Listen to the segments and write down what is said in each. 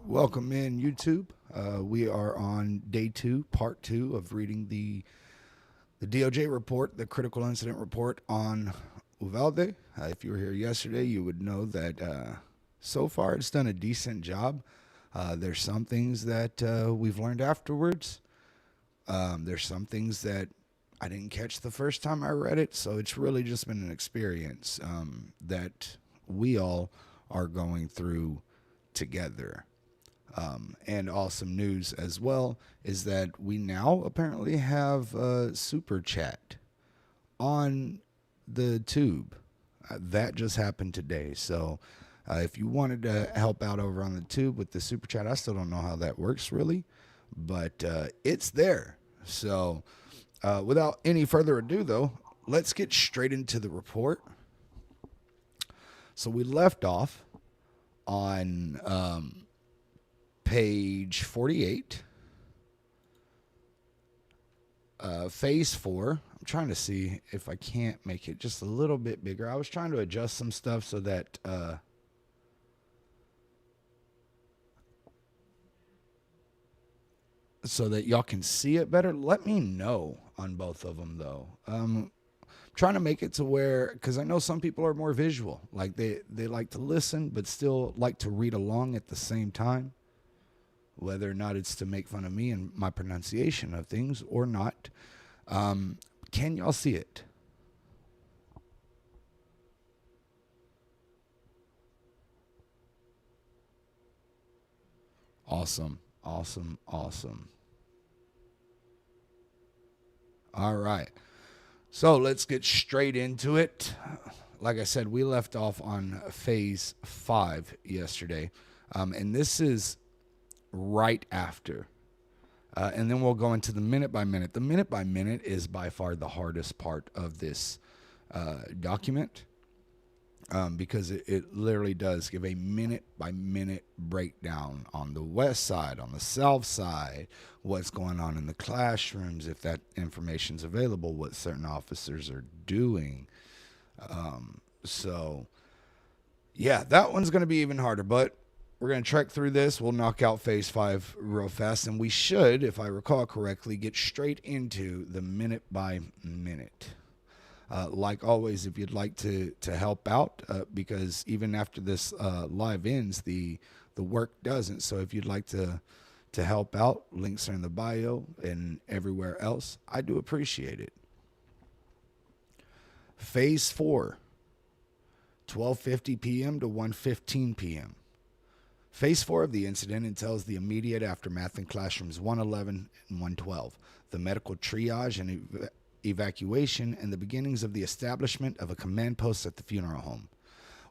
Welcome in YouTube. We are on day two, part two of reading the DOJ report, the critical incident report on UValde. If you were here yesterday, you would know that so far it's done a decent job. There's some things that we've learned afterwards. There's some things that I didn't catch the first time I read it, so it's really just been an experience that we all are going through together. And awesome news as well is that we now apparently have super chat on the tube. That just happened today. So if you wanted to help out over on the tube with the super chat, I still don't know how that works really, but it's there. So without any further ado, though, let's get straight into the report. So we left off on page 48, phase 4. I'm trying to see if I can't make it just a little bit bigger. I was trying to adjust some stuff so that y'all can see it better. Let me know on both of them though. Trying to make it to where, because I know some people are more visual, like they like to listen but still like to read along at the same time, whether or not it's to make fun of me and my pronunciation of things or not. Can y'all see it? Awesome. All right. So let's get straight into it. Like I said, we left off on phase 5 yesterday. And this is right after. And then we'll go into the minute by minute. The minute by minute is by far the hardest part of this document because it literally does give a minute by minute breakdown on the west side, on the south side, what's going on in the classrooms, if that information's available, what certain officers are doing. So, yeah, that one's going to be even harder, but we're going to trek through this. We'll knock out phase 5 real fast, and we should, if I recall correctly, get straight into the minute by minute. Like always, if you'd like to help out, because even after this live ends, the work doesn't. So if you'd like to help out, links are in the bio and everywhere else. I do appreciate it. Phase 4, 12:50 p.m. to 1:15 p.m. Phase 4 of the incident entails the immediate aftermath in classrooms 111 and 112, the medical triage and evacuation, and the beginnings of the establishment of a command post at the funeral home.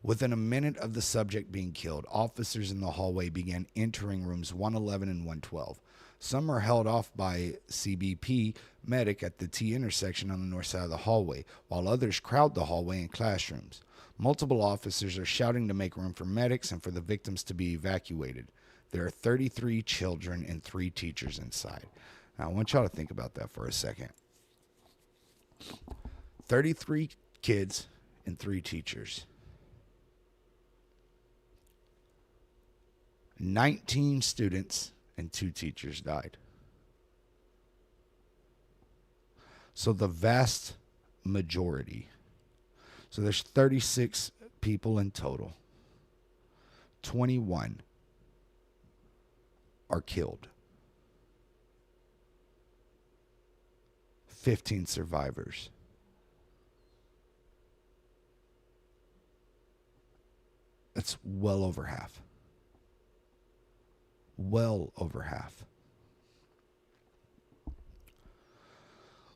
Within a minute of the subject being killed, officers in the hallway began entering rooms 111 and 112. Some are held off by CBP medic at the T intersection on the north side of the hallway, while others crowd the hallway and classrooms. Multiple officers are shouting to make room for medics and for the victims to be evacuated. There are 33 children and 3 teachers inside. Now, I want y'all to think about that for a second. 33 kids and 3 teachers. 19 students and 2 teachers died. So the vast majority. So there's 36 people in total. 21 are killed. 15 survivors. That's well over half. Well over half.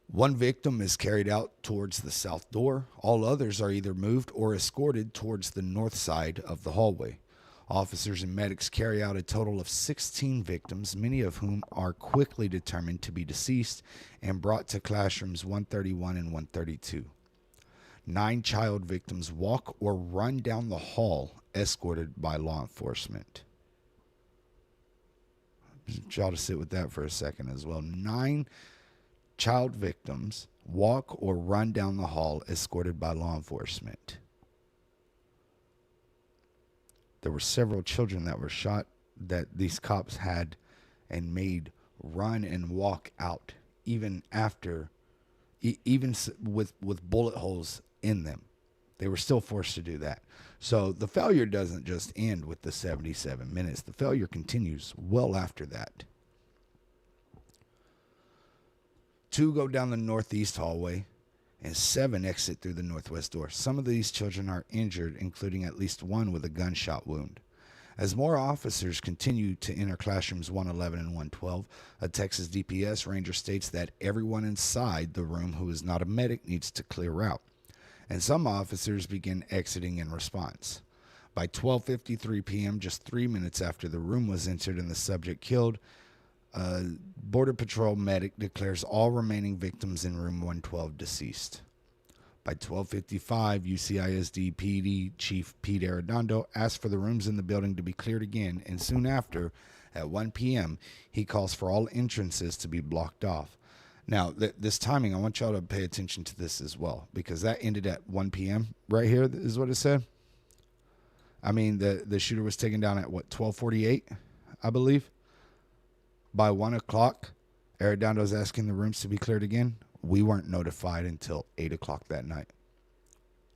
One victim is carried out towards the south door. All others are either moved or escorted towards the north side of the hallway. Officers and medics carry out a total of 16 victims, many of whom are quickly determined to be deceased and brought to classrooms 131 and 132. 9 child victims walk or run down the hall escorted by law enforcement. Y'all to sit with that for a second as well. 9 child victims walk or run down the hall escorted by law enforcement. There were several children that were shot that these cops had and made run and walk out even after, with bullet holes in them. They were still forced to do that. So the failure doesn't just end with the 77 minutes. The failure continues well after that. 2 go down the northeast hallway, and 7 exit through the northwest door. Some of these children are injured, including at least 1 with a gunshot wound. As more officers continue to enter classrooms 111 and 112, a Texas DPS ranger states that everyone inside the room who is not a medic needs to clear out, and some officers begin exiting in response. By 12:53 p.m., just 3 minutes after the room was entered and the subject killed, Border Patrol medic declares all remaining victims in room 112 deceased. By 12:55, UCISD PD Chief Pete Arredondo asked for the rooms in the building to be cleared again, and soon after, at 1 p.m., he calls for all entrances to be blocked off. Now, this timing, I want y'all to pay attention to this as well, because that ended at 1 p.m. right here is what it said. I mean, the shooter was taken down at, 12:48, I believe. By 1 o'clock, Arredondo's asking the rooms to be cleared again. We weren't notified until 8 o'clock that night.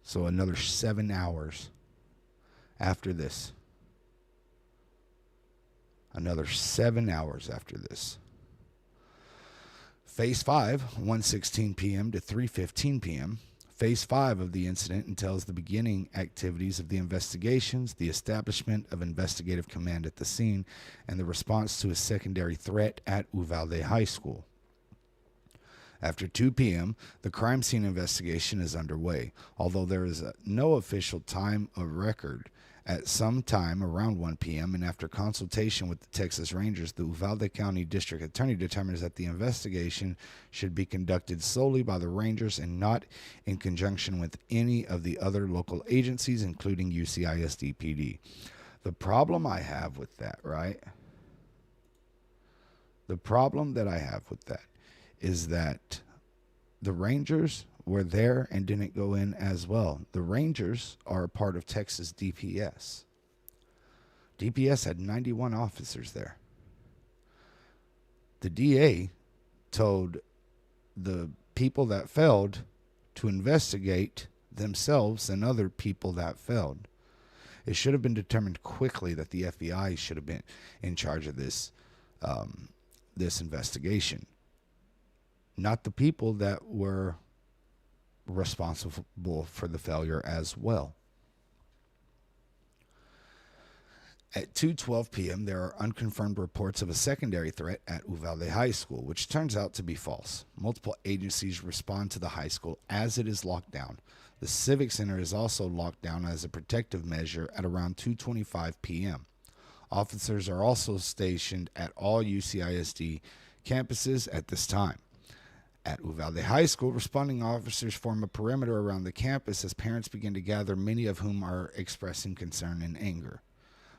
So another 7 hours after this. Another 7 hours after this. Phase 5, 1:16 p.m. to 3:15 p.m. Phase 5 of the incident entails the beginning activities of the investigations, the establishment of investigative command at the scene, and the response to a secondary threat at UValde High School. After 2 p.m., the crime scene investigation is underway, although there is no official time of record. At some time around 1 p.m. and after consultation with the Texas Rangers, the Uvalde County District Attorney determines that the investigation should be conducted solely by the Rangers and not in conjunction with any of the other local agencies, including UCISD PD. The problem I have with that, right? The problem that I have with that is that the Rangers were there and didn't go in as well. The Rangers are a part of Texas DPS. DPS had 91 officers there. The DA told the people that failed to investigate themselves and other people that failed. It should have been determined quickly that the FBI should have been in charge of this investigation, not the people that were responsible for the failure as well. At 2:12 p.m., there are unconfirmed reports of a secondary threat at Uvalde High School, which turns out to be false. Multiple agencies respond to the high school as it is locked down. The Civic Center is also locked down as a protective measure at around 2:25 p.m. Officers are also stationed at all UCISD campuses at this time. At Uvalde High School, responding officers form a perimeter around the campus as parents begin to gather, many of whom are expressing concern and anger.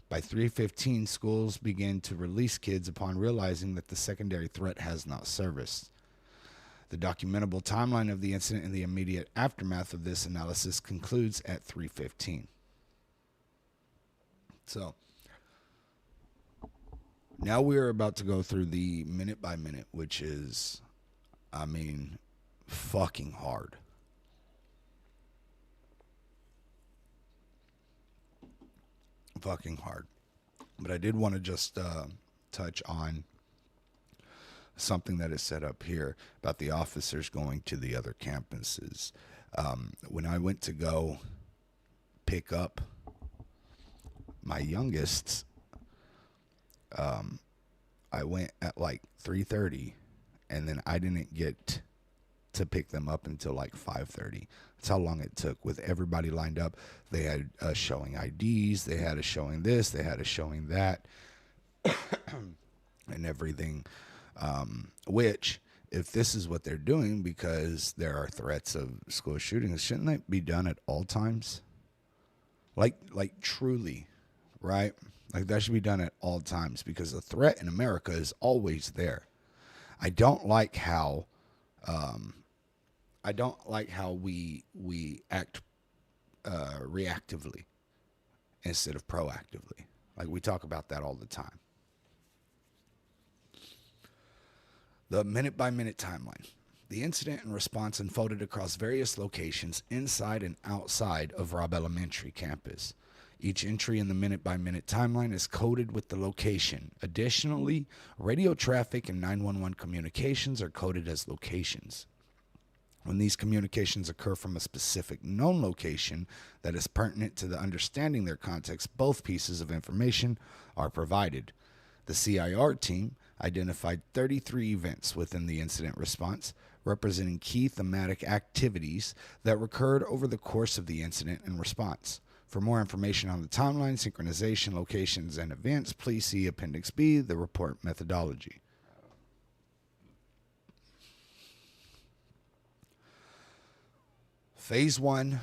By 3:15, schools begin to release kids upon realizing that the secondary threat has not surfaced. The documentable timeline of the incident and the immediate aftermath of this analysis concludes at 3:15. So, now we are about to go through the minute by minute, which is, fucking hard. Fucking hard. But I did want to just touch on something that is set up here about the officers going to the other campuses. When I went to go pick up my youngest, I went at 3:30. And then I didn't get to pick them up until 5:30. That's how long it took with everybody lined up. They had showing IDs. They had a showing this. They had a showing that and everything. Which, if this is what they're doing because there are threats of school shootings, shouldn't that be done at all times? Like truly, right? That should be done at all times because the threat in America is always there. I don't like how we act reactively instead of proactively, Like, we talk about that all the time. The minute-by-minute timeline. The incident and response unfolded across various locations inside and outside of Robb Elementary campus. Each entry in the minute-by-minute timeline is coded with the location. Additionally, radio traffic and 911 communications are coded as locations. When these communications occur from a specific known location that is pertinent to the understanding their context, both pieces of information are provided. The CIR team identified 33 events within the incident response, representing key thematic activities that recurred over the course of the incident and response. For more information on the timeline, synchronization, locations, and events, please see Appendix B, the report methodology. Phase 1,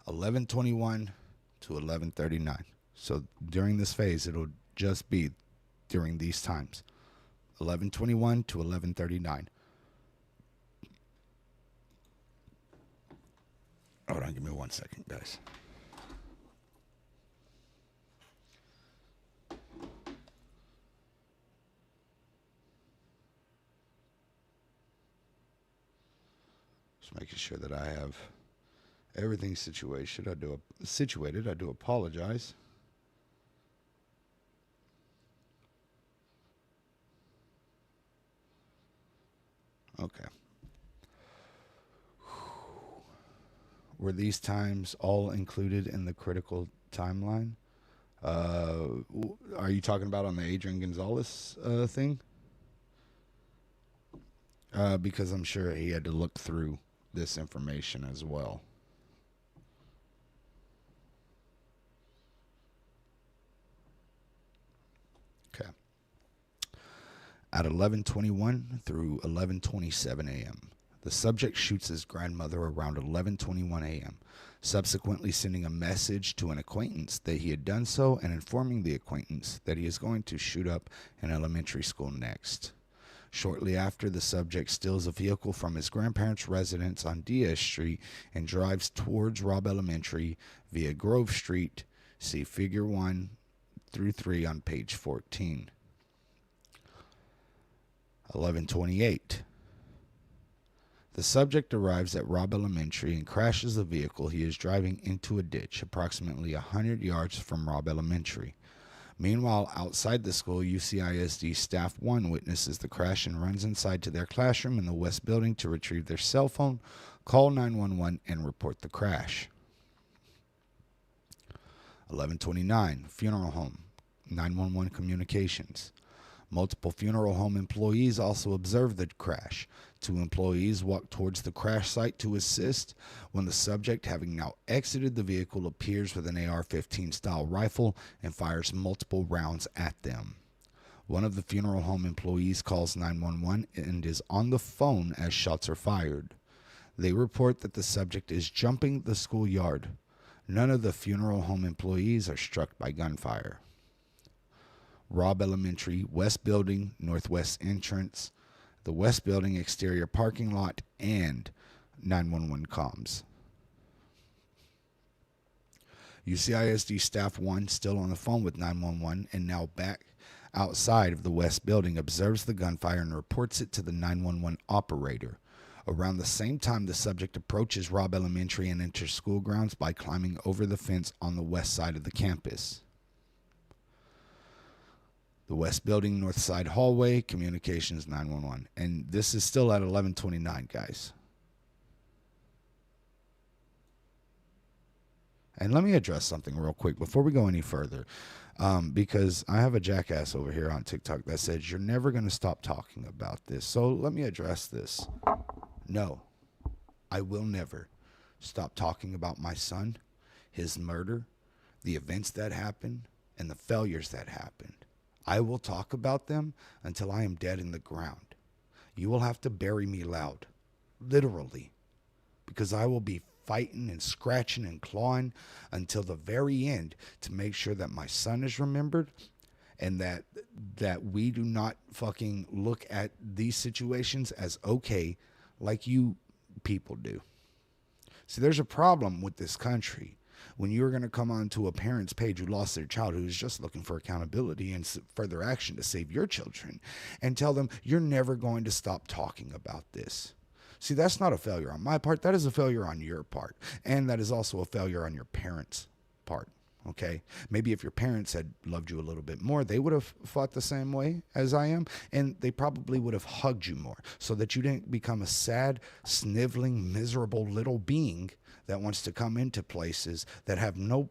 11:21 to 11:39. So during this phase, it'll just be during these times. 11:21 to 11:39. Hold on, give me 1 second, guys. Just making sure that I have everything situated. I do apologize. Okay. Were these times all included in the critical timeline? Are you talking about on the Adrian Gonzalez thing? Because I'm sure he had to look through this information as well. Okay. At 11:21 through 11:27 a.m., the subject shoots his grandmother around 11:21 a.m., subsequently sending a message to an acquaintance that he had done so and informing the acquaintance that he is going to shoot up an elementary school next. Shortly after, the subject steals a vehicle from his grandparents' residence on Diaz Street and drives towards Robb Elementary via Grove Street. See Figure 1 through 3 on page 14. 11:28. The subject arrives at Robb Elementary and crashes the vehicle he is driving into a ditch approximately 100 yards from Robb Elementary. Meanwhile, outside the school, UCISD Staff 1 witnesses the crash and runs inside to their classroom in the West Building to retrieve their cell phone, call 911, and report the crash. 11:29. Funeral home. 911 communications. Multiple funeral home employees also observed the crash. 2 employees walked towards the crash site to assist when the subject, having now exited the vehicle, appears with an AR-15 style rifle and fires multiple rounds at them. One of the funeral home employees calls 911 and is on the phone as shots are fired. They report that the subject is jumping the schoolyard. None of the funeral home employees are struck by gunfire. Robb Elementary, West Building, Northwest Entrance, the West Building exterior parking lot, and 911 comms. UCISD Staff 1, still on the phone with 911 and now back outside of the West Building, observes the gunfire and reports it to the 911 operator. Around the same time, the subject approaches Robb Elementary and enters school grounds by climbing over the fence on the west side of the campus. The West Building, North Side Hallway, Communications 911. And this is still at 11:29, guys. And let me address something real quick before we go any further. Because I have a jackass over here on TikTok that says, you're never going to stop talking about this. So let me address this. No, I will never stop talking about my son, his murder, the events that happened, and the failures that happened. I will talk about them until I am dead in the ground. You will have to bury me loud, literally, because I will be fighting and scratching and clawing until the very end to make sure that my son is remembered and that we do not fucking look at these situations as okay like you people do. See, there's a problem with this country. When you're going to come onto a parent's page who lost their child, who's just looking for accountability and further action to save your children, and tell them you're never going to stop talking about this. See, that's not a failure on my part. That is a failure on your part. And that is also a failure on your parents' part. Okay? Maybe if your parents had loved you a little bit more, they would have fought the same way as I am. And they probably would have hugged you more so that you didn't become a sad, sniveling, miserable little being that wants to come into places that have no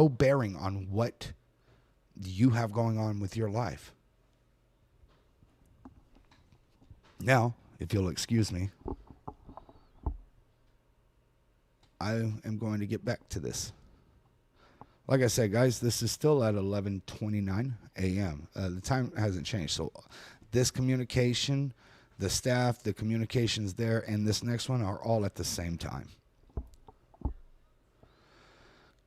bearing on what you have going on with your life. Now, if you'll excuse me, I am going to get back to this. Like I said, guys, this is still at 11:29 a.m. The time hasn't changed. So this communication, the staff, the communications there, and this next one are all at the same time.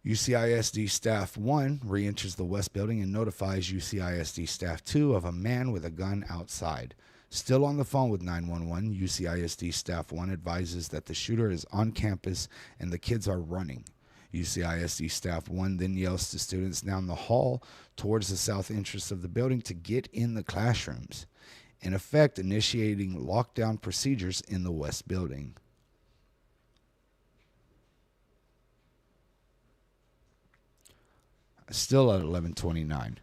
UCISD Staff 1 re-enters the West Building and notifies UCISD Staff 2 of a man with a gun outside. Still on the phone with 911, UCISD Staff 1 advises that the shooter is on campus and the kids are running. UCISD Staff 1 then yells to students down the hall towards the south entrance of the building to get in the classrooms, in effect initiating lockdown procedures in the West Building. Still at 11:29.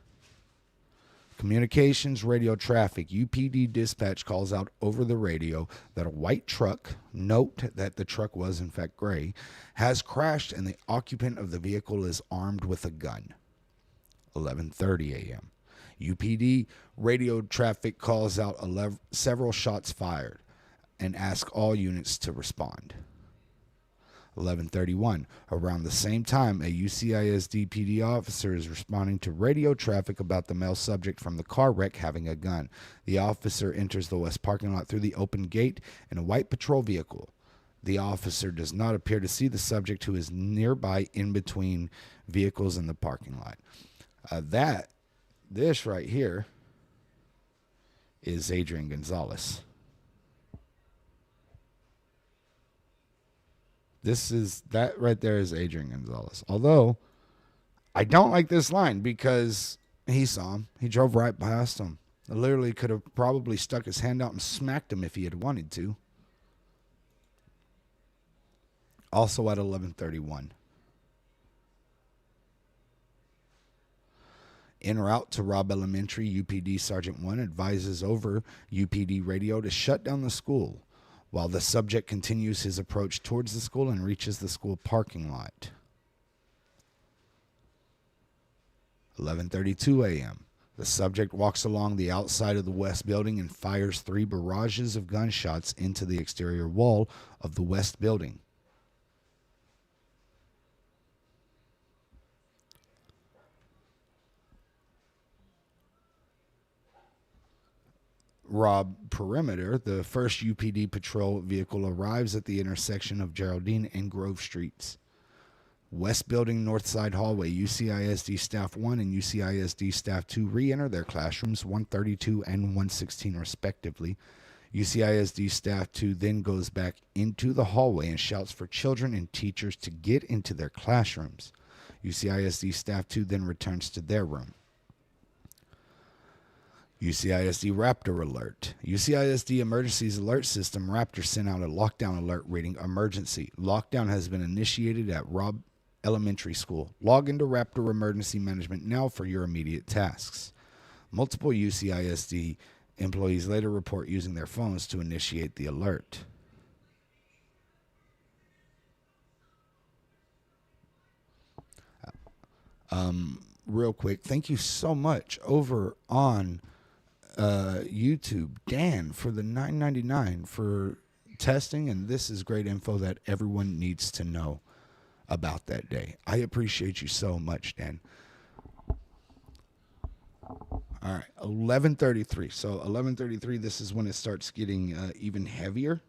Communications radio traffic. UPD dispatch calls out over the radio that a white truck, note that the truck was in fact gray, has crashed and the occupant of the vehicle is armed with a gun. 11:30 a.m. UPD radio traffic calls out several shots fired and asks all units to respond. 11:31. Around the same time, a UCISD PD officer is responding to radio traffic about the male subject from the car wreck having a gun. The officer enters the west parking lot through the open gate in a white patrol vehicle. The officer does not appear to see the subject, who is nearby in between vehicles in the parking lot. This right here is Adrian Gonzalez. That right there is Adrian Gonzalez. Although, I don't like this line because he saw him. He drove right past him. Literally could have probably stuck his hand out and smacked him if he had wanted to. Also at 11:31. En route to Robb Elementary, UPD Sergeant 1 advises over UPD radio to shut down the school, while the subject continues his approach towards the school and reaches the school parking lot. 11:32 a.m. The subject walks along the outside of the West Building and fires 3 barrages of gunshots into the exterior wall of the West Building. Robb Perimeter, the first UPD patrol vehicle arrives at the intersection of Geraldine and Grove Streets. West Building North Side Hallway, UCISD Staff 1 and UCISD Staff 2 re-enter their classrooms 132 and 116 respectively. UCISD Staff 2 then goes back into the hallway and shouts for children and teachers to get into their classrooms. UCISD Staff 2 then returns to their room. UCISD Raptor Alert. UCISD Emergencies Alert System Raptor sent out a lockdown alert reading emergency. Lockdown has been initiated at Robb Elementary School. Log into Raptor Emergency Management now for your immediate tasks. Multiple UCISD employees later report using their phones to initiate the alert. Real quick, thank you so much over on YouTube, Dan, for the $9.99 for testing, and this is great info that everyone needs to know about that day. I appreciate you so much, Dan. All right, 11:33. So 11:33, this is when it starts getting even heavier,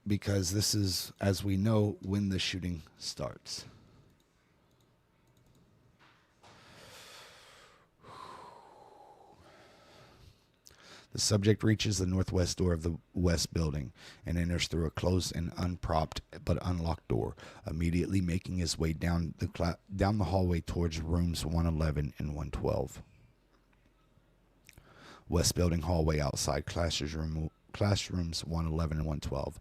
because this is, as we know, when the shooting starts. The subject reaches the northwest door of the west building and enters through a closed and unpropped but unlocked door, immediately making his way down the hallway towards rooms 111 and 112. West building hallway outside classrooms 111 and 112.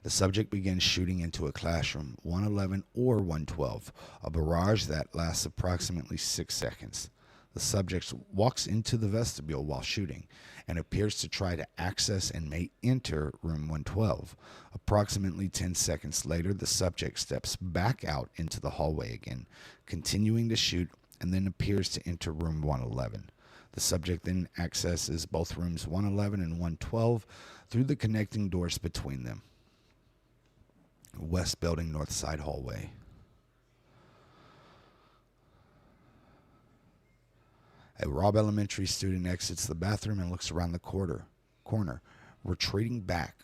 The subject begins shooting into a classroom 111 or 112, a barrage that lasts approximately 6 seconds. The subject walks into the vestibule while shooting and appears to try to access and may enter room 112. Approximately 10 seconds later, the subject steps back out into the hallway again, continuing to shoot, and then appears to enter room 111. The subject then accesses both rooms 111 and 112 through the connecting doors between them. West building north side hallway. A Robb Elementary student exits the bathroom and looks around the corner, retreating back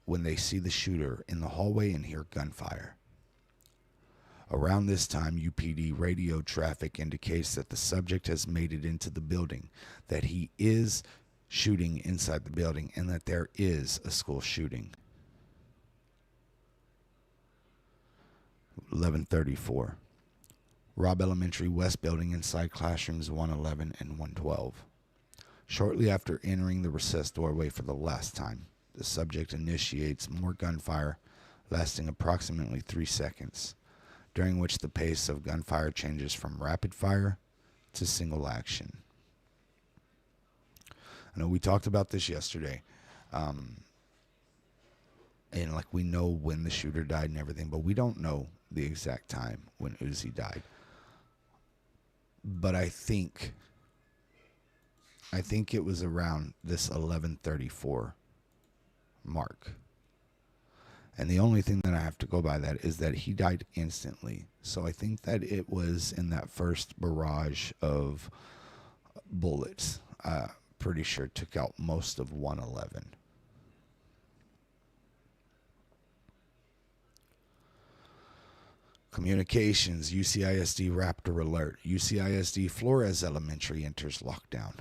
when they see the shooter in the hallway and hear gunfire. Around this time, UPD radio traffic indicates that the subject has made it into the building, that he is shooting inside the building, and that there is a school shooting. 11:34. Robb Elementary West Building inside classrooms 111 and 112. Shortly after entering the recessed doorway for the last time, the subject initiates more gunfire, lasting approximately 3 seconds, during which the pace of gunfire changes from rapid fire to single action. I know we talked about this yesterday, and like we know when the shooter died and everything, but we don't know the exact time when Uzi died. But I think it was around this 11:34 mark. And the only thing that I have to go by that is that he died instantly. So I think that it was in that first barrage of bullets. Pretty sure took out most of 111. Communications, UCISD Raptor alert. UCISD Flores Elementary enters lockdown.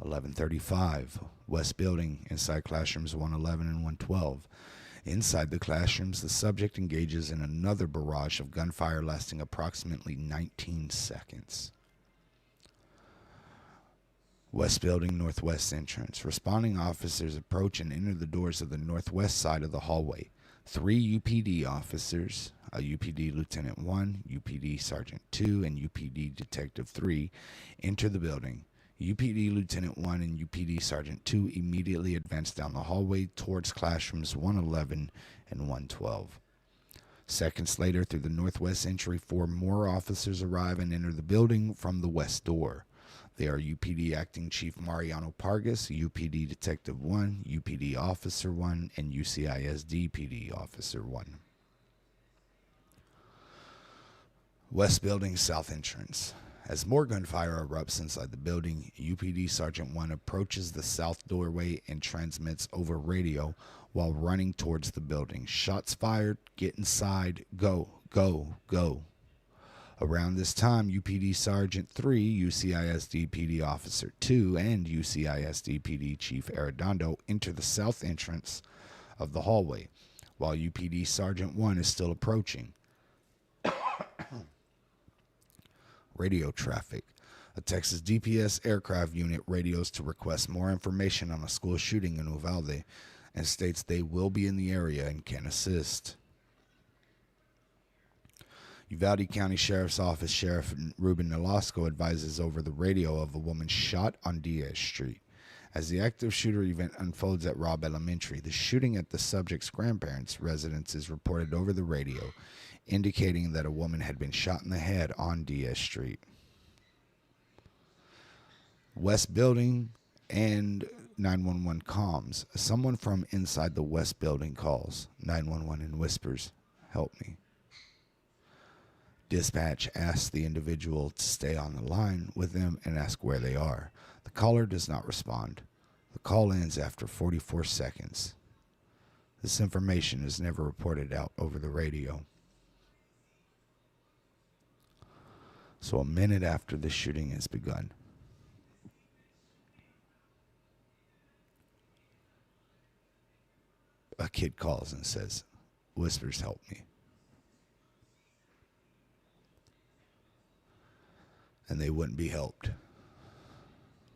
11:35. West Building, inside classrooms 111 and 112. Inside the classrooms, the subject engages in another barrage of gunfire lasting approximately 19 seconds. West Building, northwest entrance. Responding officers approach and enter the doors of the northwest side of the hallway. 3 UPD officers, a UPD Lieutenant 1, UPD Sergeant 2, and UPD Detective 3, enter the building. UPD Lieutenant 1 and UPD Sergeant 2 immediately advance down the hallway towards classrooms 111 and 112. Seconds later, through the northwest entry, 4 more officers arrive and enter the building from the west door. They are UPD Acting Chief Mariano Pargas, UPD Detective 1, UPD Officer 1, and UCISD PD Officer 1. West Building South Entrance. As more gunfire erupts inside the building, UPD Sergeant 1 approaches the south doorway and transmits over radio while running towards the building. Shots fired, get inside, go, go, go. Around this time, UPD Sergeant 3, UCISD PD Officer 2, and UCISD PD Chief Arredondo enter the south entrance of the hallway, while UPD Sergeant 1 is still approaching. Radio traffic. A Texas DPS aircraft unit radios to request more information on a school shooting in UValde and states they will be in the area and can assist. Uvalde County Sheriff's Office Sheriff Ruben Nolasco advises over the radio of a woman shot on Diaz Street. As the active shooter event unfolds at Robb Elementary, the shooting at the subject's grandparents' residence is reported over the radio, indicating that a woman had been shot in the head on Diaz Street. West Building and 911 comms. Someone from inside the West Building calls 911 and whispers, "Help me." Dispatch asks the individual to stay on the line with them and ask where they are. The caller does not respond. The call ends after 44 seconds. This information is never reported out over the radio. So a minute after the shooting has begun, a kid calls and says, "Whispers, help me." And they wouldn't be helped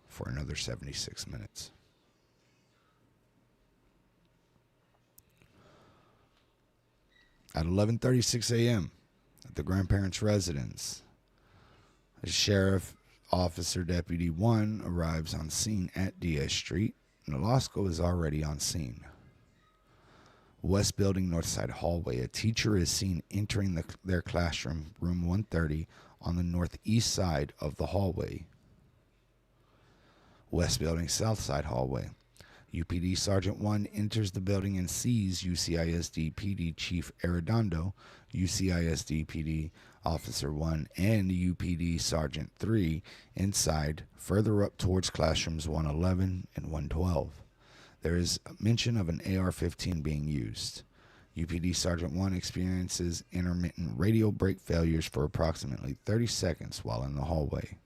for another 76 minutes. At 11:36 a.m., at the grandparents' residence, a sheriff officer deputy 1 arrives on scene at Diaz Street, and Nolasco is already on scene. West Building, North Side hallway. A teacher is seen entering their classroom, room 130, on the northeast side of the hallway. West Building, South Side hallway. UPD Sergeant 1 enters the building and sees UCISD PD Chief Arredondo, UCISD PD Officer 1, and UPD Sergeant 3 inside, further up towards classrooms 111 and 112. There is a mention of an AR-15 being used. UPD Sergeant 1 experiences intermittent radio brake failures for approximately 30 seconds while in the hallway.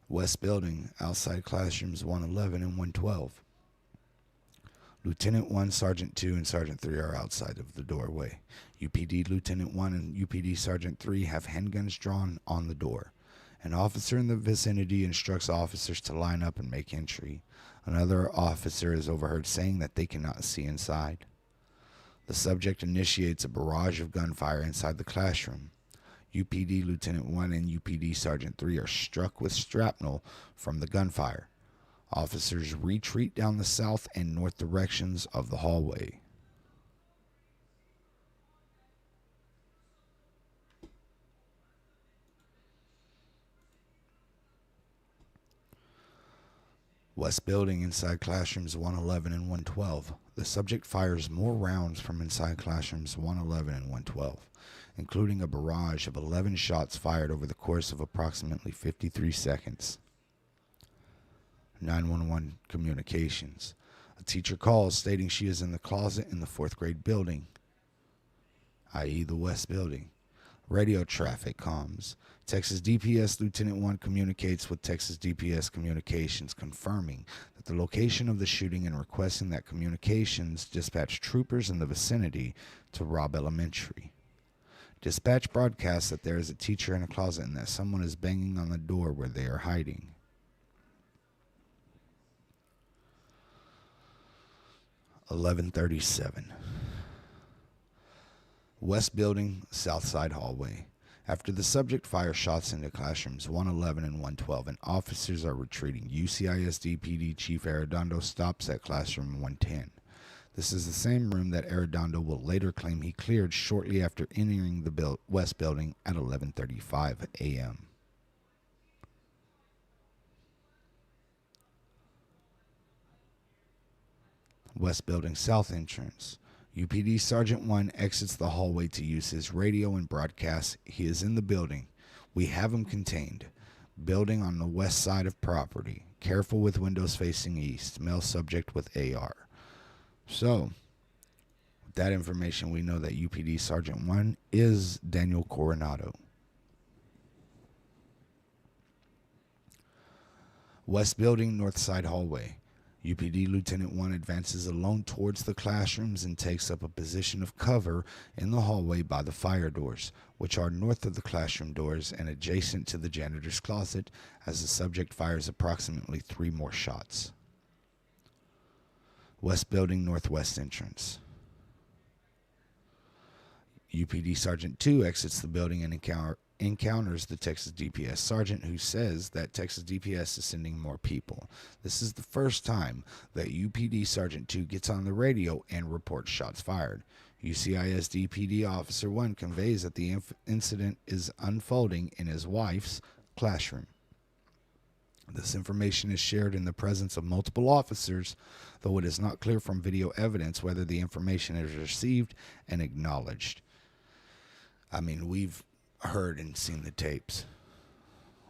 West Building, outside classrooms 111 and 112. Lieutenant 1, Sergeant 2, and Sergeant 3 are outside of the doorway. UPD Lieutenant 1 and UPD Sergeant 3 have handguns drawn on the door. An officer in the vicinity instructs officers to line up and make entry. Another officer is overheard saying that they cannot see inside. The subject initiates a barrage of gunfire inside the classroom. UPD Lieutenant 1 and UPD Sergeant 3 are struck with shrapnel from the gunfire. Officers retreat down the south and north directions of the hallway. West Building, inside classrooms 111 and 112. The subject fires more rounds from inside classrooms 111 and 112, including a barrage of 11 shots fired over the course of approximately 53 seconds. 911 communications. A teacher calls stating she is in the closet in the 4th grade building, i.e. the West Building. Radio traffic comms. Texas DPS Lieutenant 1 communicates with Texas DPS Communications, confirming that the location of the shooting and requesting that communications dispatch troopers in the vicinity to Robb Elementary. Dispatch broadcasts that there is a teacher in a closet and that someone is banging on the door where they are hiding. (11:37). West Building, South Side hallway. After the subject fires shots into classrooms 111 and 112 and officers are retreating, UCISD PD Chief Arredondo stops at classroom 110. This is the same room that Arredondo will later claim he cleared shortly after entering the West Building at 11:35 a.m. West Building South entrance. UPD Sergeant 1 exits the hallway to use his radio and broadcasts. He is in the building. We have him contained. Building on the west side of property. Careful with windows facing east. Male subject with AR. So, with that information, we know that UPD Sergeant 1 is Daniel Coronado. West Building, North Side hallway. UPD Lieutenant 1 advances alone towards the classrooms and takes up a position of cover in the hallway by the fire doors, which are north of the classroom doors and adjacent to the janitor's closet, as the subject fires approximately 3 more shots. West Building, Northwest entrance. UPD Sergeant 2 exits the building and encounters the Texas DPS sergeant, who says that Texas DPS is sending more people. This is the first time that UPD Sergeant 2 gets on the radio and reports shots fired. UCISD PD Officer 1 conveys that the incident is unfolding in his wife's classroom. This information is shared in the presence of multiple officers, though it is not clear from video evidence whether the information is received and acknowledged. I mean, we've heard and seen the tapes.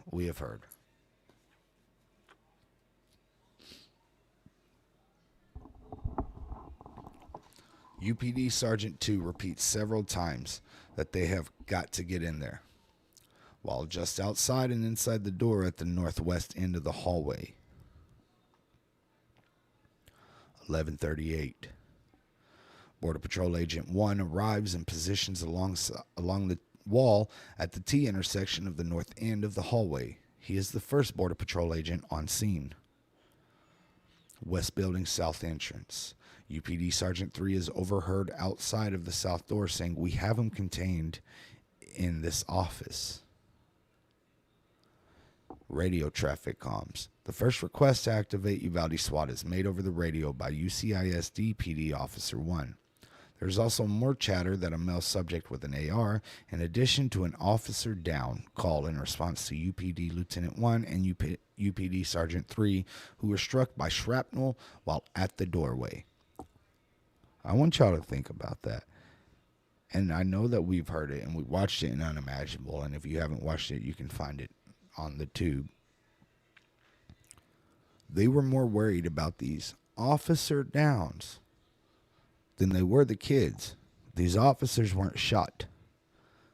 We have heard. UPD Sergeant 2 repeats several times that they have got to get in there, while just outside and inside the door at the northwest end of the hallway. 11:38. Border Patrol Agent 1 arrives and positions along the wall at the T intersection of the north end of the hallway. He is the first Border Patrol agent on scene. West Building South Entrance. UPD Sergeant 3 is overheard outside of the south door saying, "We have him contained in this office." Radio traffic comms. The first request to activate UValde SWAT is made over the radio by UCISD PD Officer 1. There's also more chatter that a male subject with an AR, in addition to an officer down call in response to UPD Lieutenant 1 and UPD Sergeant 3, who were struck by shrapnel while at the doorway. I want y'all to think about that. And I know that we've heard it and we watched it in Unimaginable, and if you haven't watched it, you can find it on the tube. They were more worried about these officer downs than they were the kids. These officers weren't shot.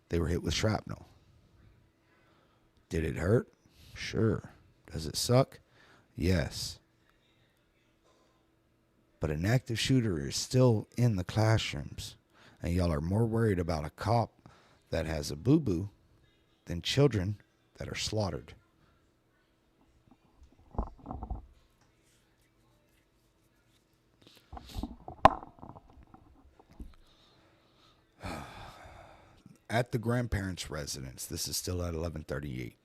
They were hit with shrapnel. Did it hurt? Sure. Does it suck? Yes. But an active shooter is still in the classrooms, and y'all are more worried about a cop that has a boo-boo than children that are slaughtered. At the grandparents' residence, this is still at 11:38.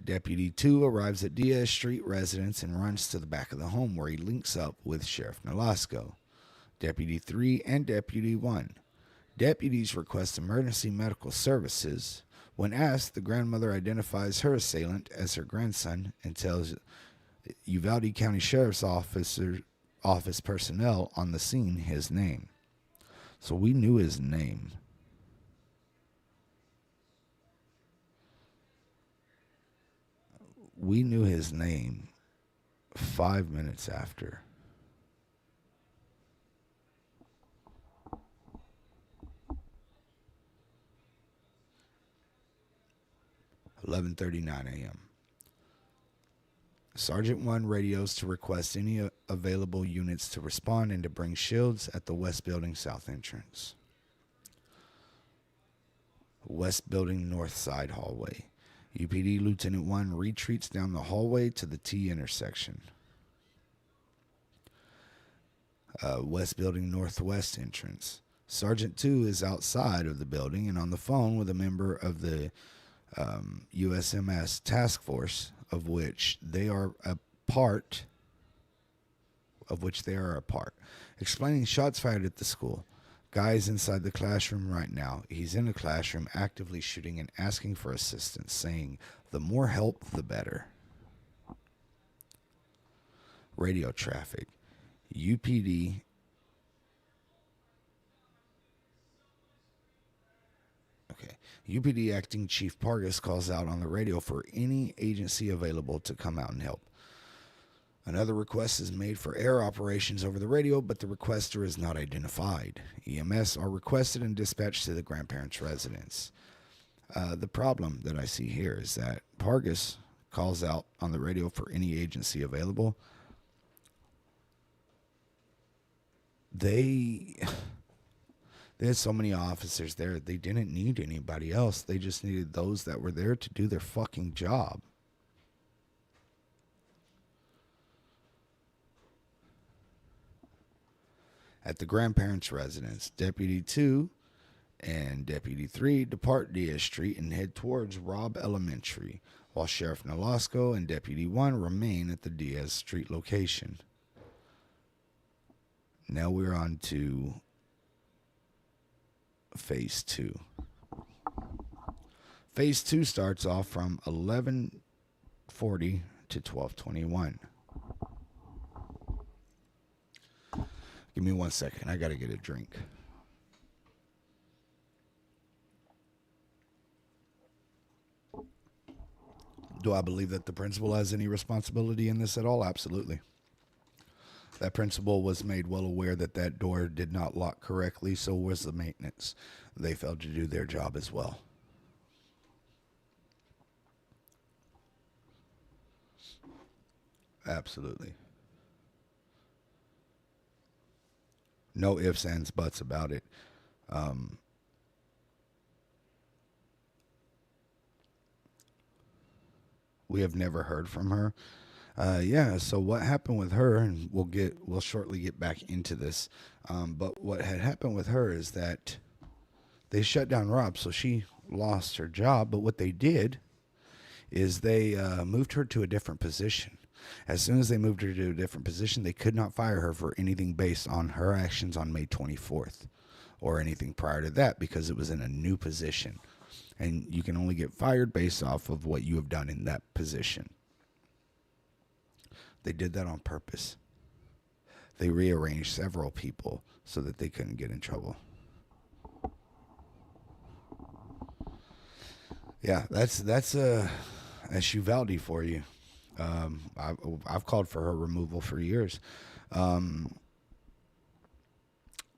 Deputy 2 arrives at Diaz Street residence and runs to the back of the home where he links up with Sheriff Nolasco, Deputy 3, and Deputy 1. Deputies request emergency medical services. When asked, the grandmother identifies her assailant as her grandson and tells Uvalde County Sheriff's Office personnel on the scene his name. So we knew his name. We knew his name 5 minutes after. "11:39 a.m. Sergeant 1 radios to request any available units to respond and to bring shields at the West Building South entrance. West Building North Side hallway. UPD Lieutenant 1 retreats down the hallway to the T intersection. West Building Northwest entrance. Sergeant 2 is outside of the building and on the phone with a member of the USMS task force, of which they are a part, explaining shots fired at the school. Guy's inside the classroom right now. He's in the classroom actively shooting and asking for assistance, saying, "The more help, the better." Radio traffic. UPD Acting Chief Pargas calls out on the radio for any agency available to come out and help. Another request is made for air operations over the radio, but the requester is not identified. EMS are requested and dispatched to the grandparents' residence. The problem that I see here is that Pargas calls out on the radio for any agency available. They had so many officers there, they didn't need anybody else. They just needed those that were there to do their fucking job. At the grandparents' residence, Deputy 2 and Deputy 3 depart Diaz Street and head towards Robb Elementary, while Sheriff Nolasco and Deputy 1 remain at the Diaz Street location. Now we're on to Phase 2. Phase 2 starts off from 11:40 to 12:21. Give me 1 second. I got to get a drink. Do I believe that the principal has any responsibility in this at all? Absolutely. That principal was made well aware that that door did not lock correctly, so was the maintenance. They failed to do their job as well. Absolutely. No ifs, ands, buts about it. We have never heard from her. Yeah. So what happened with her, and we'll shortly get back into this. But what had happened with her is that they shut down Rob, so she lost her job. But what they did is they moved her to a different position. As soon as they moved her to a different position, they could not fire her for anything based on her actions on May 24th or anything prior to that, because it was in a new position. And you can only get fired based off of what you have done in that position. They did that on purpose. They rearranged several people so that they couldn't get in trouble. Yeah, that's UValde for you. I've called for her removal for years,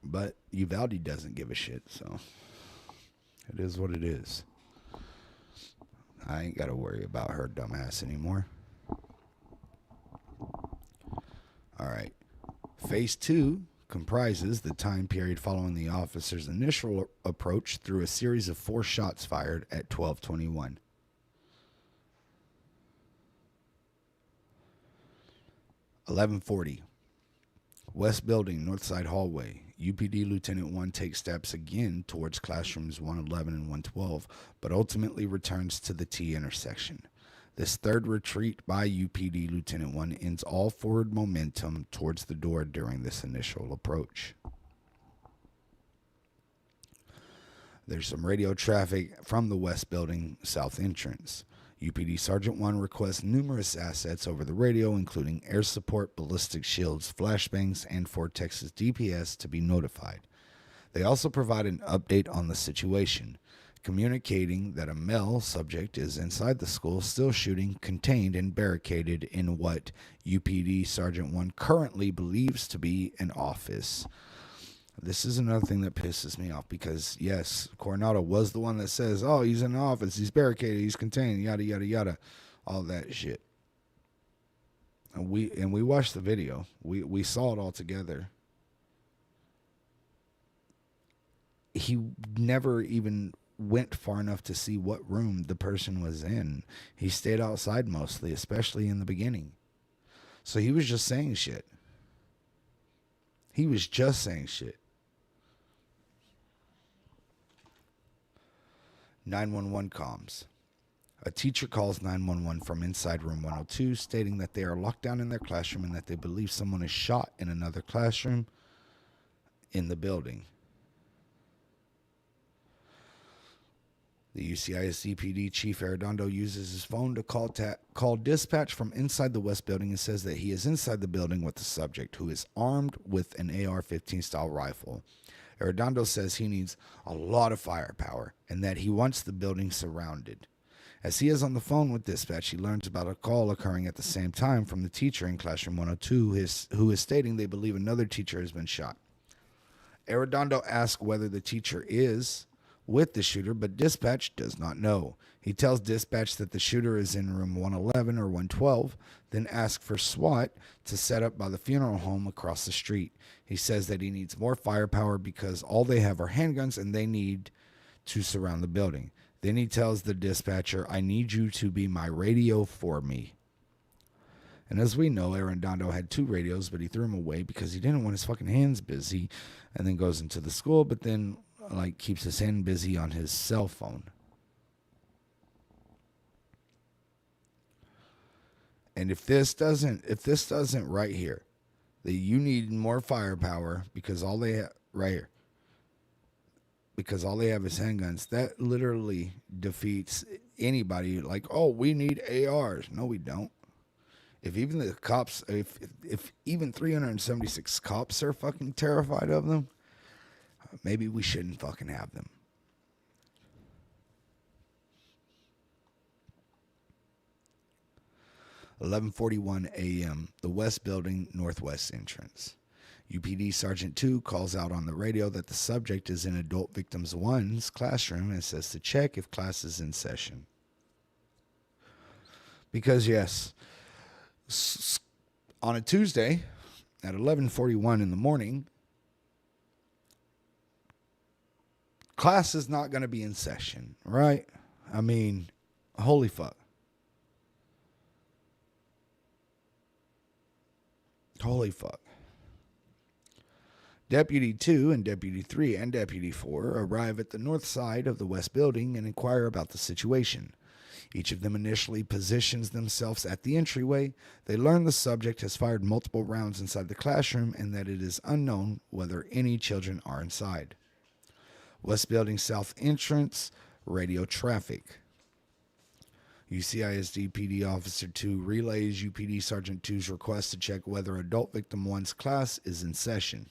but UValde doesn't give a shit. So it is what it is. I ain't got to worry about her dumbass anymore. All right. Phase 2 comprises the time period following the officer's initial approach through a series of 4 shots fired at 12:21. (11:40) West Building, North Side Hallway. UPD Lieutenant 1 takes steps again towards classrooms 111 and 112, but ultimately returns to the T intersection. This third retreat by UPD Lieutenant 1 ends all forward momentum towards the door during this initial approach. There's some radio traffic from the West Building South entrance. UPD Sergeant 1 requests numerous assets over the radio, including air support, ballistic shields, flashbangs, and Fort Texas DPS to be notified. They also provide an update on the situation, communicating that a male subject is inside the school still shooting, contained and barricaded in what UPD Sergeant 1 currently believes to be an office. This is another thing that pisses me off because, yes, Coronado was the one that says, oh, he's in the office, he's barricaded, he's contained, yada, yada, yada, all that shit. And we watched the video. We saw it all together. He never even went far enough to see what room the person was in. He stayed outside mostly, especially in the beginning. So he was just saying shit. He was just saying shit. 911 comms. A teacher calls 911 from inside room 102, stating that they are locked down in their classroom and that they believe someone is shot in another classroom in the building. The UCIS DPD Chief Arredondo uses his phone to call dispatch from inside the West Building and says that he is inside the building with the subject, who is armed with an AR-15 style rifle. Arredondo says he needs a lot of firepower and that he wants the building surrounded. As he is on the phone with dispatch, he learns about a call occurring at the same time from the teacher in classroom 102 who is stating they believe another teacher has been shot. Arredondo asks whether the teacher is with the shooter, but dispatch does not know. He tells dispatch that the shooter is in room 111 or 112, then asks for SWAT to set up by the funeral home across the street. He says that he needs more firepower because all they have are handguns and they need to surround the building. Then he tells the dispatcher, I need you to be my radio for me. And as we know, Arredondo had 2 radios, but he threw them away because he didn't want his fucking hands busy, and then goes into the school, but then keeps his hand busy on his cell phone. And if this doesn't right here, that you need more firepower because all they have right here, because all they have is handguns, that literally defeats anybody. Like, oh, we need ARs. No, we don't. If even the cops, if even 376 cops are fucking terrified of them, maybe we shouldn't fucking have them. 11:41 a.m., the West Building, Northwest entrance. UPD Sergeant 2 calls out on the radio that the subject is in Adult Victims 1's classroom and says to check if class is in session. Because, yes, on a Tuesday at 11:41 in the morning, class is not going to be in session, right? I mean, holy fuck. Holy fuck. Deputy 2 and Deputy 3 and Deputy 4 arrive at the north side of the West Building and inquire about the situation. Each of them initially positions themselves at the entryway. They learn the subject has fired multiple rounds inside the classroom and that it is unknown whether any children are inside. West Building South entrance, radio traffic. UCISD PD Officer 2 relays UPD Sergeant 2's request to check whether Adult Victim 1's class is in session.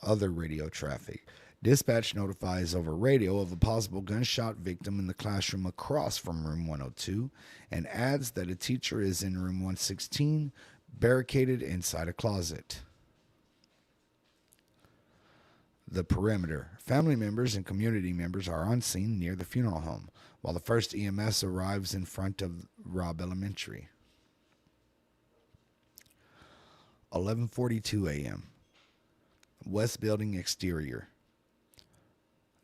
Other radio traffic. Dispatch notifies over radio of a possible gunshot victim in the classroom across from room 102 and adds that a teacher is in room 116, barricaded inside a closet. The perimeter. Family members and community members are on scene near the funeral home, while the first EMS arrives in front of Robb Elementary. 11:42 a.m. West Building exterior.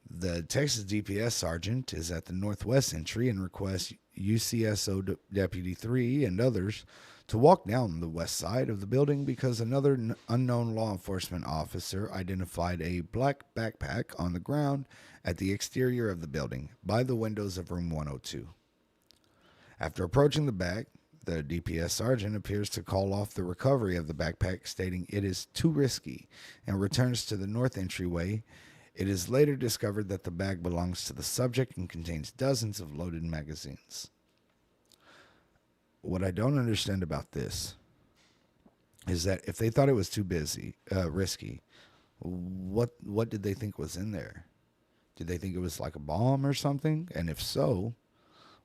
The Texas DPS sergeant is at the northwest entry and requests UCSO Deputy 3 and others to walk down the west side of the building because another unknown law enforcement officer identified a black backpack on the ground at the exterior of the building by the windows of room 102. After approaching the back, the DPS sergeant appears to call off the recovery of the backpack, stating it is too risky, and returns to the north entryway. It is later discovered that the bag belongs to the subject and contains dozens of loaded magazines. What I don't understand about this is that if they thought it was too risky, what did they think was in there? Did they think it was like a bomb or something? And if so,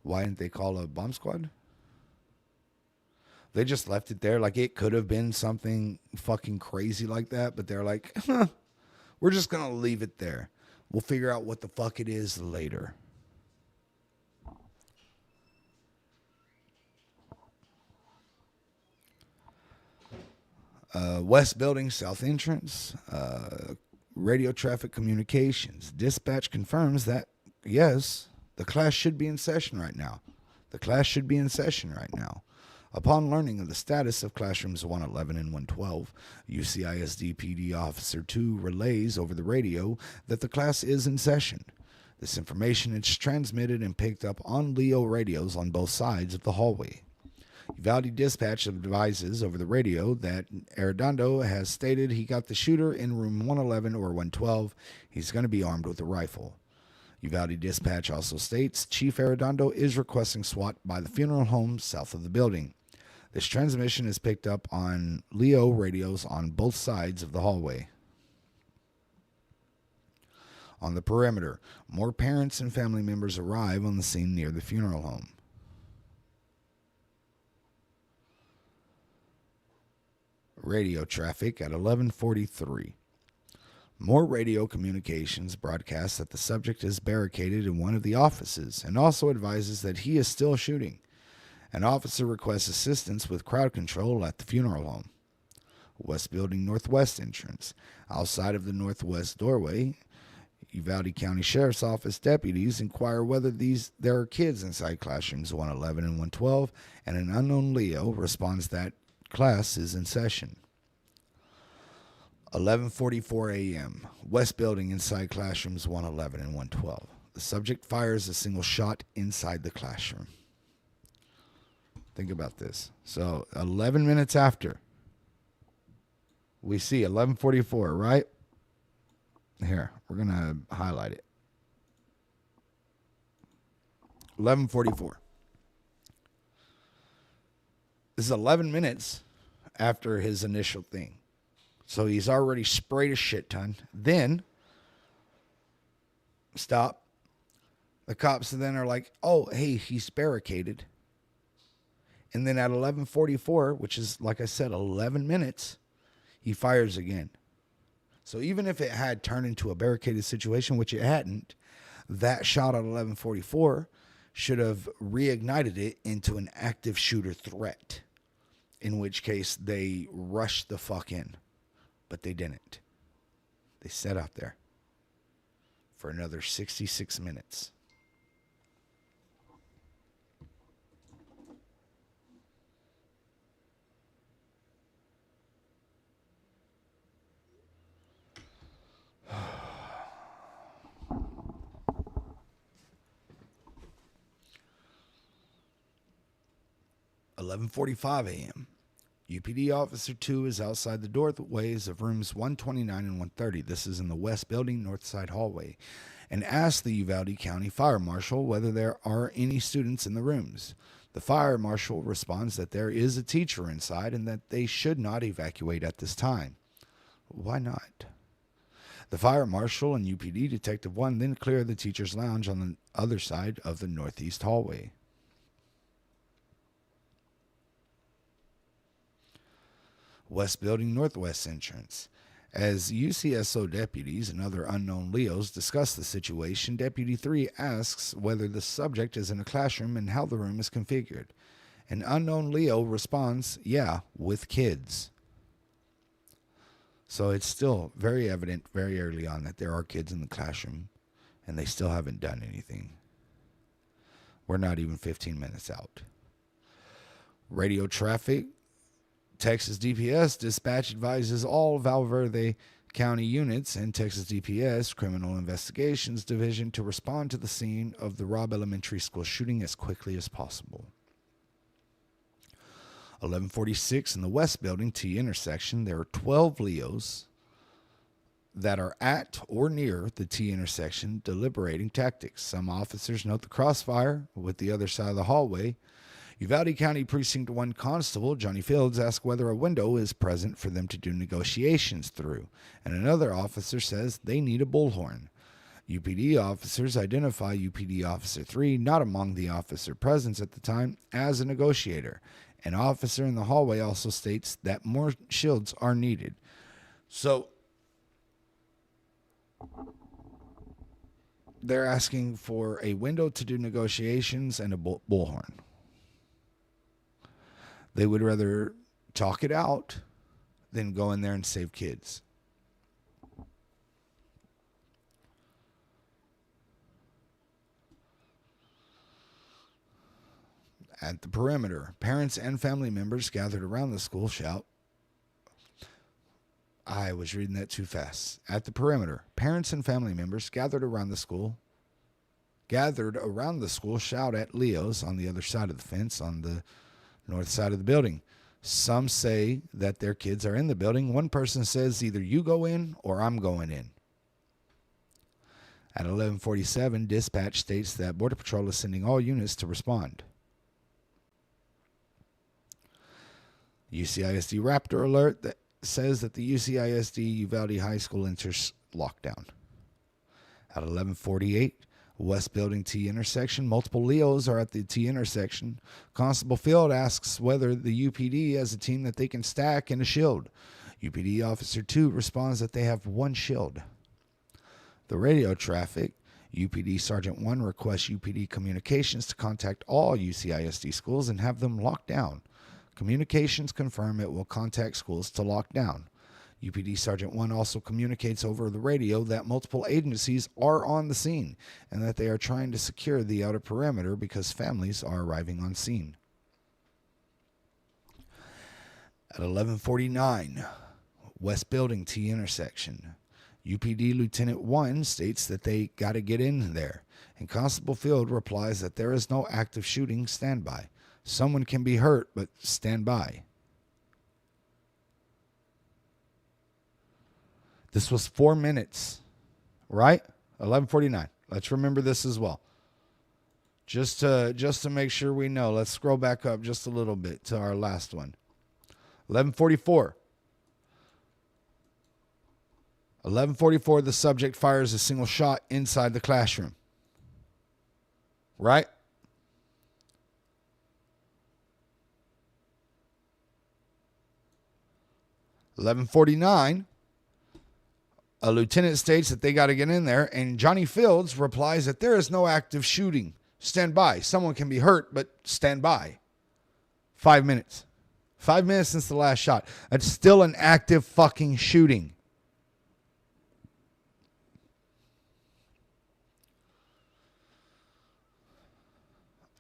why didn't they call a bomb squad? They just left it there. Like it could have been something fucking crazy like that, but they're like, we're just going to leave it there. We'll figure out what the fuck it is later. West Building, South entrance, radio traffic communications. Dispatch confirms that, yes, the class should be in session right now. Upon learning of the status of classrooms 111 and 112, UCISD PD Officer 2 relays over the radio that the class is in session. This information is transmitted and picked up on Leo radios on both sides of the hallway. UValde Dispatch advises over the radio that Arredondo has stated he got the shooter in room 111 or 112. He's going to be armed with a rifle. UValde Dispatch also states Chief Arredondo is requesting SWAT by the funeral home south of the building. This transmission is picked up on Leo radios on both sides of the hallway. On the perimeter, more parents and family members arrive on the scene near the funeral home. Radio traffic at 11:43. More radio communications broadcast that the subject is barricaded in one of the offices and also advises that he is still shooting. An officer requests assistance with crowd control at the funeral home. West Building Northwest entrance. Outside of the northwest doorway, Uvalde County Sheriff's Office deputies inquire whether there are kids inside classrooms 111 and 112, and an unknown Leo responds that class is in session. 11:44 a.m. West Building inside classrooms 111 and 112. The subject fires a single shot inside the classroom. Think about this. So 11 minutes after, we see 11:44, right? Here, we're going to highlight it. 11:44. This is 11 minutes after his initial thing. So he's already sprayed a shit ton. Then, stop. The cops then are like, oh, hey, he's barricaded. And then at 11:44, which is, like I said, 11 minutes, he fires again. So even if it had turned into a barricaded situation, which it hadn't, that shot at 11:44 should have reignited it into an active shooter threat, in which case they rushed the fuck in. But they didn't. They sat out there for another 66 minutes. "11:45 a.m. UPD Officer 2 is outside the doorways of rooms 129 and 130. This is in the West Building, North Side hallway, and asks the Uvalde County Fire Marshal whether there are any students in the rooms. The fire marshal responds that there is a teacher inside and that they should not evacuate at this time. Why not? The fire marshal and UPD Detective 1 then clear the teacher's lounge on the other side of the northeast hallway. West Building Northwest entrance. As UCSO deputies and other unknown Leos discuss the situation, Deputy 3 asks whether the subject is in a classroom and how the room is configured. An unknown Leo responds, yeah, with kids. So it's still very evident very early on that there are kids in the classroom, and they still haven't done anything. We're not even 15 minutes out. Radio traffic. Texas DPS dispatch advises all Valverde County units and Texas DPS Criminal Investigations Division to respond to the scene of the Robb Elementary School shooting as quickly as possible. 11:46 in the West Building T intersection. There are 12 Leos that are at or near the T intersection deliberating tactics. Some officers note the crossfire with the other side of the hallway. Uvalde County Precinct 1 Constable Johnny Fields asks whether a window is present for them to do negotiations through, and another officer says they need a bullhorn. UPD officers identify UPD Officer 3, not among the officer present at the time, as a negotiator. An officer in the hallway also states that more shields are needed. So they're asking for a window to do negotiations and a bullhorn. They would rather talk it out than go in there and save kids. At the perimeter, parents and family members gathered around the school shout. I was reading that too fast. At the perimeter, parents and family members gathered around the school shout at Leos on the other side of the fence on the north side of the building. Some say that their kids are in the building. One person says either you go in or I'm going in. At 11:47, dispatch states that Border Patrol is sending all units to respond. UCISD Raptor alert that says that the UCISD Uvalde High School enters lockdown. At 11:48, West Building T intersection. Multiple Leos are at the T intersection. Constable Field asks whether the UPD has a team that they can stack in a shield. UPD Officer 2 responds that they have one shield. The radio traffic. UPD Sergeant 1 requests UPD Communications to contact all UCISD schools and have them locked down. Communications confirm it will contact schools to lock down. UPD Sergeant 1 also communicates over the radio that multiple agencies are on the scene and that they are trying to secure the outer perimeter because families are arriving on scene. At 11:49, West Building T intersection. UPD Lieutenant 1 states that they got to get in there, and Constable Field replies that there is no active shooting, stand by. Someone can be hurt, but stand by. This was 4 minutes, right? 11:49. Let's remember this as well. Just to make sure we know, let's scroll back up just a little bit to our last one. 11:44. 11:44, the subject fires a single shot inside the classroom. Right? 11:49, a lieutenant states that they got to get in there, and Johnny Fields replies that there is no active shooting. Stand by. Someone can be hurt, but stand by. 5 minutes. 5 minutes since the last shot. That's still an active fucking shooting.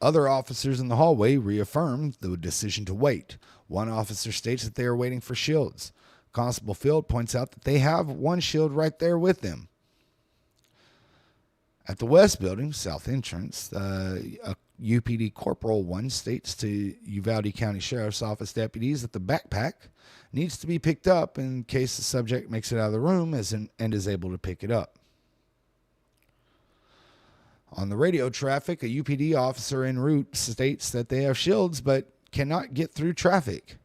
Other officers in the hallway reaffirmed the decision to wait. One officer states that they are waiting for shields. Constable Field points out that they have one shield right there with them. At the West Building, south entrance, a UPD Corporal 1 states to Uvalde County Sheriff's Office deputies that the backpack needs to be picked up in case the subject makes it out of the room and is able to pick it up. On the radio traffic, a UPD officer en route states that they have shields but cannot get through traffic.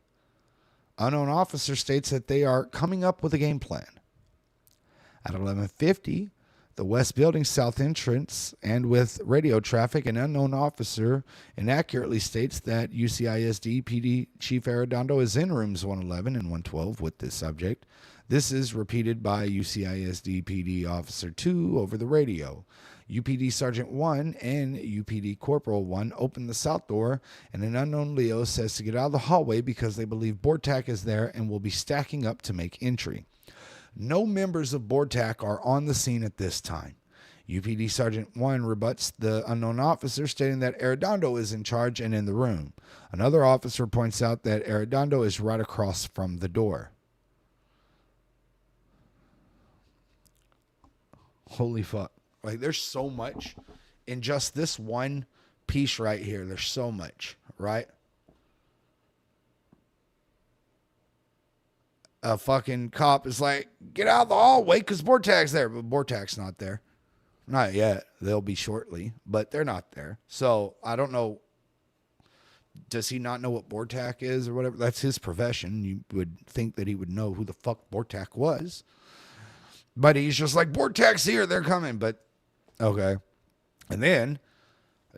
Unknown officer states that they are coming up with a game plan. At 11:50, the West Building south entrance, and with radio traffic, an unknown officer inaccurately states that UCISD PD Chief Arredondo is in rooms 111 and 112 with this subject. This is repeated by UCISD PD Officer 2 over the radio. UPD Sergeant 1 and UPD Corporal 1 open the south door, and an unknown Leo says to get out of the hallway because they believe BORTAC is there and will be stacking up to make entry. No members of BORTAC are on the scene at this time. UPD Sergeant 1 rebuts the unknown officer, stating that Arredondo is in charge and in the room. Another officer points out that Arredondo is right across from the door. Holy fuck. Like, there's so much in just this one piece right here. There's so much, right? A fucking cop is like, get out of the hallway because BORTAC's there. But BORTAC's not there. Not yet. They'll be shortly, but they're not there. So, I don't know. Does he not know what BORTAC is or whatever? That's his profession. You would think that he would know who the fuck BORTAC was. But he's just like, BORTAC's here. They're coming. But, okay. And then,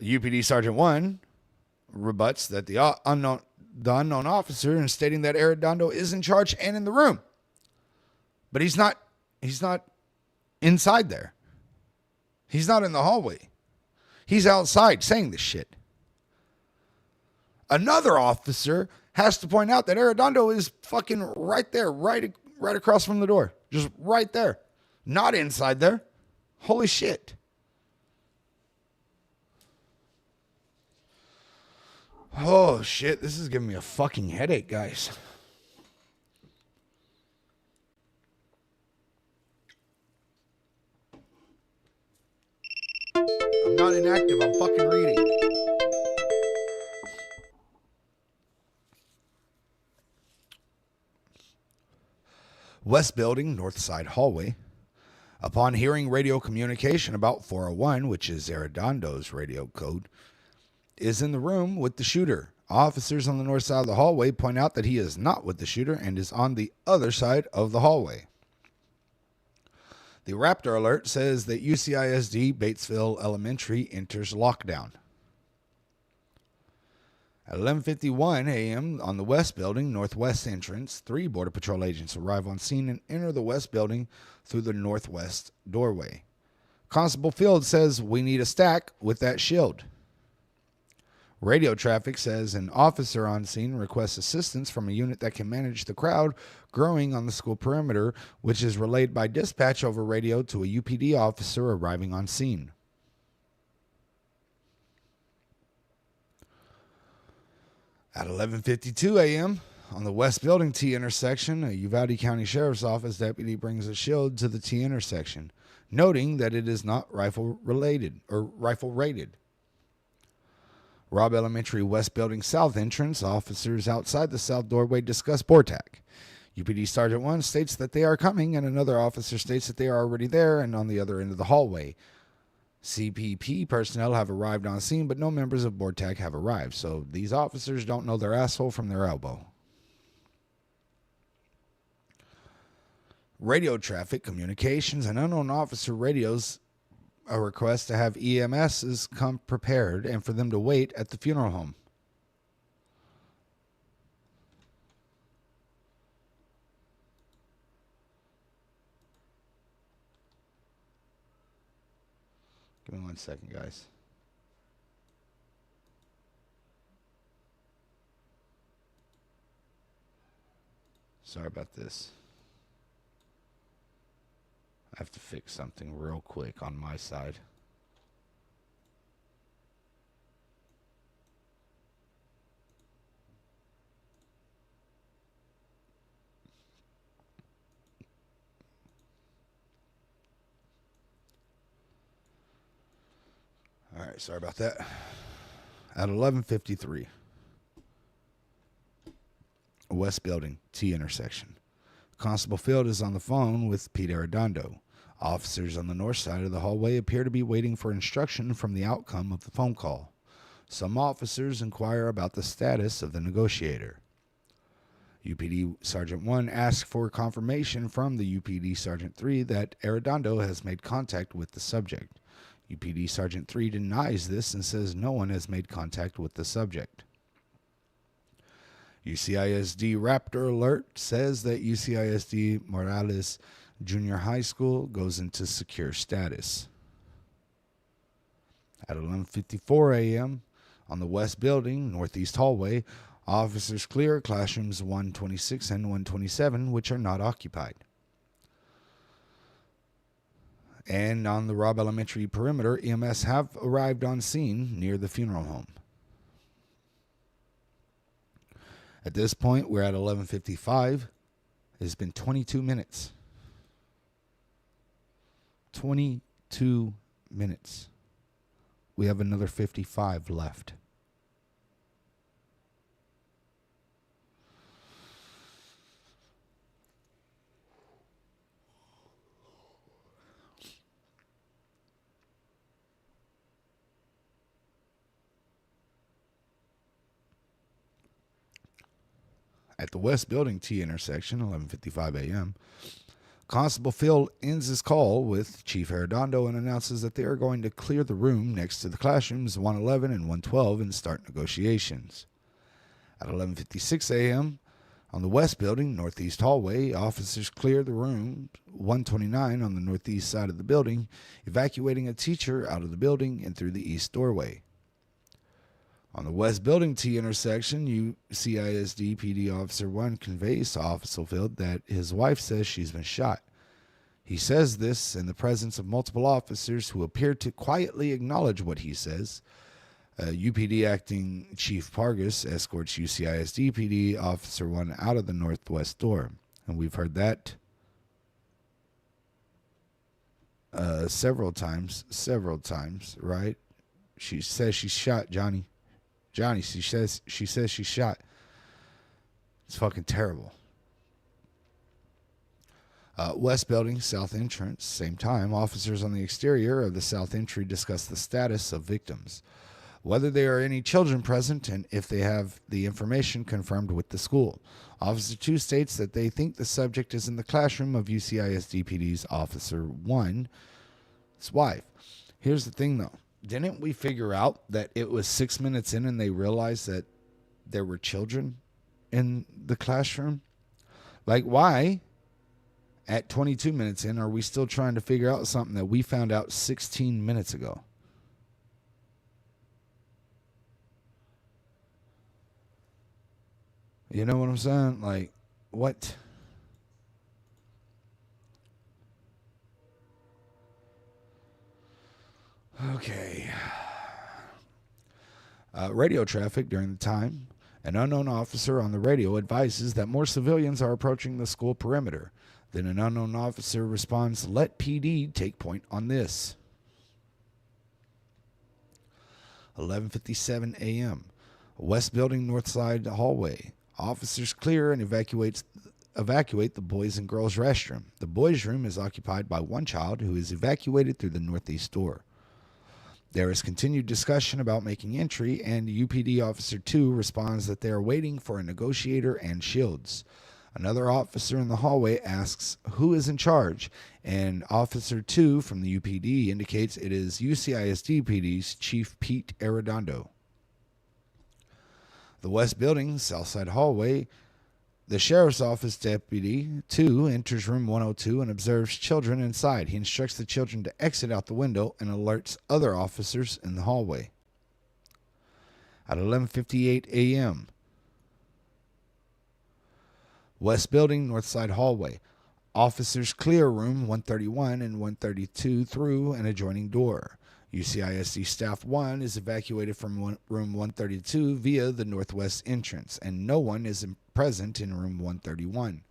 UPD Sergeant 1 rebuts that the unknown officer and stating that Arredondo is in charge and in the room. But he's not inside there. He's not in the hallway. He's outside saying this shit. Another officer has to point out that Arredondo is fucking right there, right across from the door. Just right there. Not inside there. Holy shit. Oh, shit. This is giving me a fucking headache, guys. I'm not inactive. I'm fucking reading. West Building, North Side Hallway. Upon hearing radio communication about 401, which is Arredondo's radio code, is in the room with the shooter. Officers on the north side of the hallway point out that he is not with the shooter and is on the other side of the hallway. The Raptor alert says that UCISD Batesville Elementary enters lockdown. At 11:51 a.m. on the West Building, northwest entrance, 3 Border Patrol agents arrive on scene and enter the West Building through the northwest doorway. Constable Field says, we need a stack with that shield. Radio traffic says an officer on scene requests assistance from a unit that can manage the crowd growing on the school perimeter, which is relayed by dispatch over radio to a UPD officer arriving on scene. At 11:52 a.m., on the West Building T intersection, a Uvalde County Sheriff's Office deputy brings a shield to the T intersection, noting that it is not rifle rated. Robb Elementary West Building South entrance, officers outside the south doorway discuss BORTAC. UPD Sergeant 1 states that they are coming, and another officer states that they are already there and on the other end of the hallway. CPP personnel have arrived on scene, but no members of BORTAC have arrived, so these officers don't know their asshole from their elbow. Radio traffic, communications, and unknown officer radios a request to have EMSs come prepared and for them to wait at the funeral home. Give me 1 second, guys. Sorry about this. I have to fix something real quick on my side. All right, sorry about that. At 11:53, West Building, T intersection. Constable Field is on the phone with Pete Arredondo. Officers on the north side of the hallway appear to be waiting for instruction from the outcome of the phone call. Some officers inquire about the status of the negotiator. UPD Sergeant 1 asks for confirmation from the UPD Sergeant 3 that Arredondo has made contact with the subject. UPD Sergeant 3 denies this and says no one has made contact with the subject. UCISD Raptor Alert says that UCISD Morales Junior High School goes into secure status. At 11:54 a.m., on the West Building, Northeast Hallway, officers clear classrooms 126 and 127, which are not occupied. And on the Robb Elementary perimeter, EMS have arrived on scene near the funeral home. At this point, we're at 11:55. It has been 22 minutes. 22 minutes. We have another 55 left. At the West Building T intersection, 11:55 a.m., Constable Phil ends his call with Chief Arredondo and announces that they are going to clear the room next to the classrooms 111 and 112 and start negotiations. At 11:56 a.m., on the West Building, Northeast Hallway, officers clear the room 129 on the northeast side of the building, evacuating a teacher out of the building and through the east doorway. On the West Building T intersection, UCISD PD Officer 1 conveys to Officer Field that his wife says she's been shot. He says this in the presence of multiple officers who appear to quietly acknowledge what he says. UPD Acting Chief Pargas escorts UCISD PD Officer 1 out of the northwest door. And we've heard that several times, right? She says she shot Johnny, she says she's shot. It's fucking terrible. West Building, South Entrance, same time. Officers on the exterior of the South Entry discuss the status of victims, whether there are any children present, and if they have the information confirmed with the school. Officer 2 states that they think the subject is in the classroom of UCISD PD's Officer 1's wife. Here's the thing, though. Didn't we figure out that it was 6 minutes in and they realized that there were children in the classroom? Like, why, at 22 minutes in, are we still trying to figure out something that we found out 16 minutes ago? You know what I'm saying? Like, what? Okay. Radio traffic during the time. An unknown officer on the radio advises that more civilians are approaching the school perimeter. Then an unknown officer responds, "Let PD take point on this." 11:57 a.m. West Building North Side hallway. Officers clear and evacuate the boys and girls restroom. The boys' room is occupied by one child who is evacuated through the northeast door. There is continued discussion about making entry, and UPD Officer 2 responds that they are waiting for a negotiator and shields. Another officer in the hallway asks who is in charge, and Officer 2 from the UPD indicates it is UCISD PD's Chief Pete Arredondo. The West Building, South Side hallway, The sheriff's office deputy 2 enters room 102 and observes children inside. He instructs the children to exit out the window and alerts other officers in the hallway. At 11:58 a.m., West Building, North Side hallway. Officers clear room 131 and 132 through an adjoining door. UCISD staff 1 is evacuated from room 132 via the northwest entrance, and no one is present in room 131.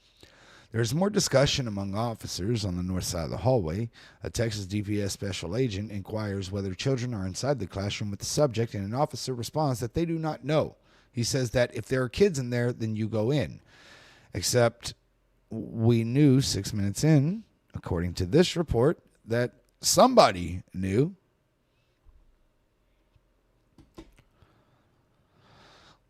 There is more discussion among officers on the north side of the hallway. A Texas DPS special agent inquires whether children are inside the classroom with the subject, and an officer responds that they do not know. He says that if there are kids in there, then you go in. Except we knew 6 minutes in, according to this report, that somebody knew.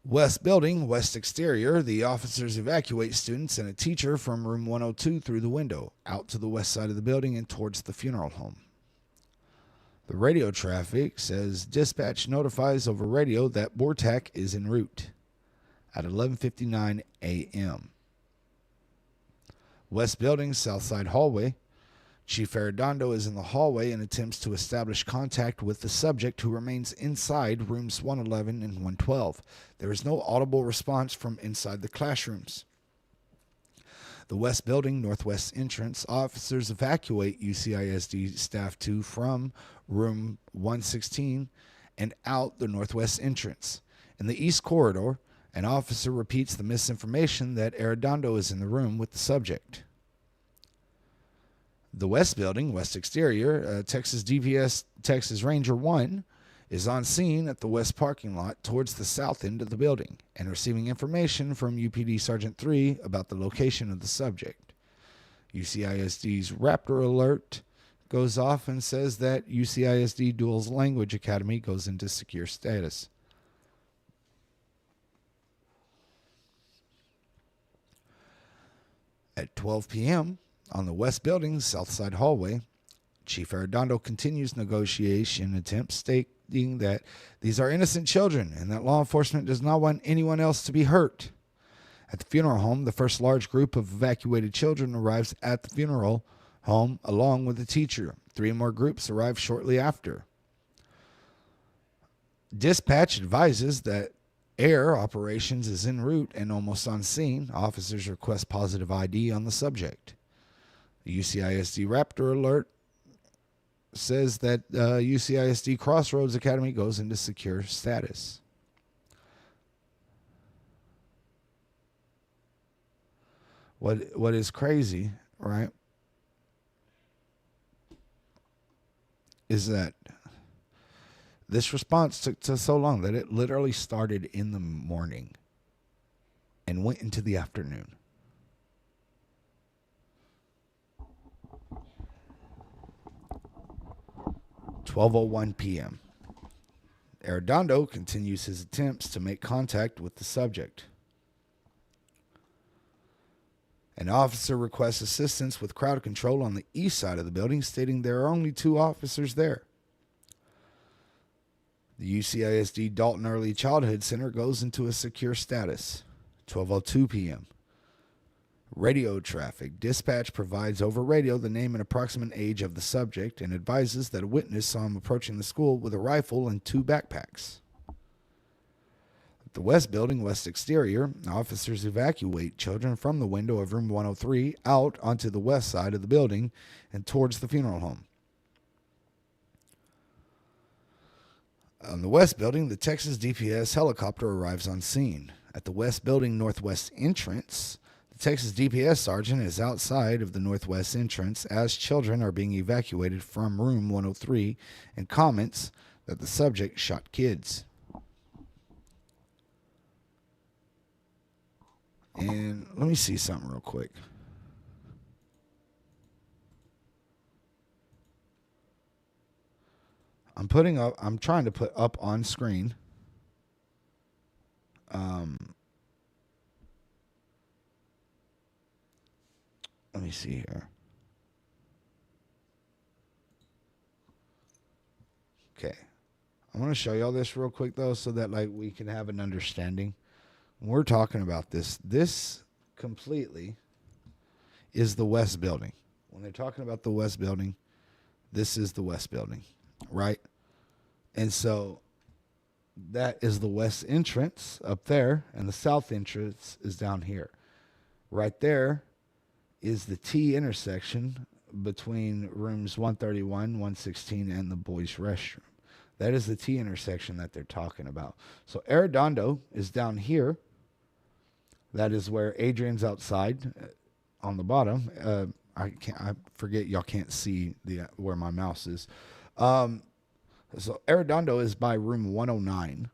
West Building, West Exterior, the officers evacuate students and a teacher from room 102 through the window, out to the west side of the building and towards the funeral home. The radio traffic says dispatch notifies over radio that BORTAC is en route at 11:59 a.m. West Building, South Side hallway. Chief Arredondo is in the hallway and attempts to establish contact with the subject, who remains inside rooms 111 and 112. There is no audible response from inside the classrooms. The West Building, Northwest entrance. Officers evacuate UCISD staff 2 from room 116 and out the Northwest entrance. In the East Corridor, an officer repeats the misinformation that Arredondo is in the room with the subject. The West Building, West Exterior, Texas DPS Texas Ranger 1 is on scene at the west parking lot towards the south end of the building and receiving information from UPD Sergeant 3 about the location of the subject. UCISD's Raptor alert goes off and says that UCISD Dual Language Academy goes into secure status. At 12 p.m., on the West Building, South Side hallway, Chief Arredondo continues negotiation attempts, stating that these are innocent children and that law enforcement does not want anyone else to be hurt. At the funeral home, the first large group of evacuated children arrives at the funeral home along with the teacher. 3 more groups arrive shortly after. Dispatch advises that air operations is en route and almost on scene. Officers request positive ID on the subject. The UCISD Raptor alert says that UCISD Crossroads Academy goes into secure status. What is crazy, right, is that this response took so long that it literally started in the morning and went into the afternoon. 12:01 p.m. Arredondo continues his attempts to make contact with the subject. An officer requests assistance with crowd control on the east side of the building, stating there are only 2 officers there. The UCISD Dalton Early Childhood Center goes into a secure status. 12:02 p.m. Radio traffic. Dispatch provides over radio the name and approximate age of the subject and advises that a witness saw him approaching the school with a rifle and 2 backpacks. At the West Building, West Exterior, officers evacuate children from the window of room 103 out onto the west side of the building and towards the funeral home. On the West Building, the Texas DPS helicopter arrives on scene. At the West Building Northwest entrance, the Texas DPS sergeant is outside of the Northwest entrance as children are being evacuated from room 103 and comments that the subject shot kids. And let me see something real quick. I'm trying to put up on screen. Let me see here. Okay. I want to show y'all this real quick though, so that like we can have an understanding. When we're talking about this completely is the West Building. When they're talking about the West Building, this is the West Building, right? And so that is the west entrance up there, and the south entrance is down here. Right there is the T intersection between rooms 131, 116, and the boys' restroom. That is the T intersection that they're talking about. So Arredondo is down here. That is where Adrian's outside on the bottom. I forget, y'all can't see where my mouse is. So Arredondo is by room 109,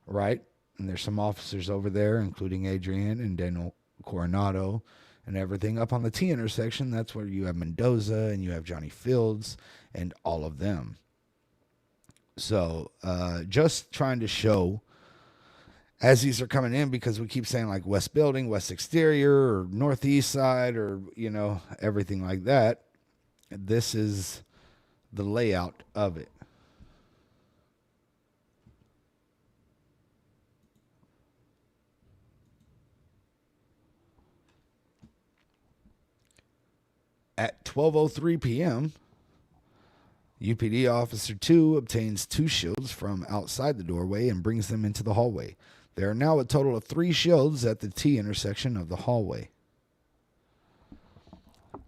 right? And there's some officers over there, including Adrian and Daniel Coronado and everything. Up on the T intersection, that's where you have Mendoza and you have Johnny Fields and all of them. So just trying to show, as these are coming in, because we keep saying like West Building, West Exterior, or Northeast Side, or, you know, everything like that. This is the layout of it. At 12:03 p.m., UPD Officer 2 obtains 2 shields from outside the doorway and brings them into the hallway. There are now a total of 3 shields at the T intersection of the hallway.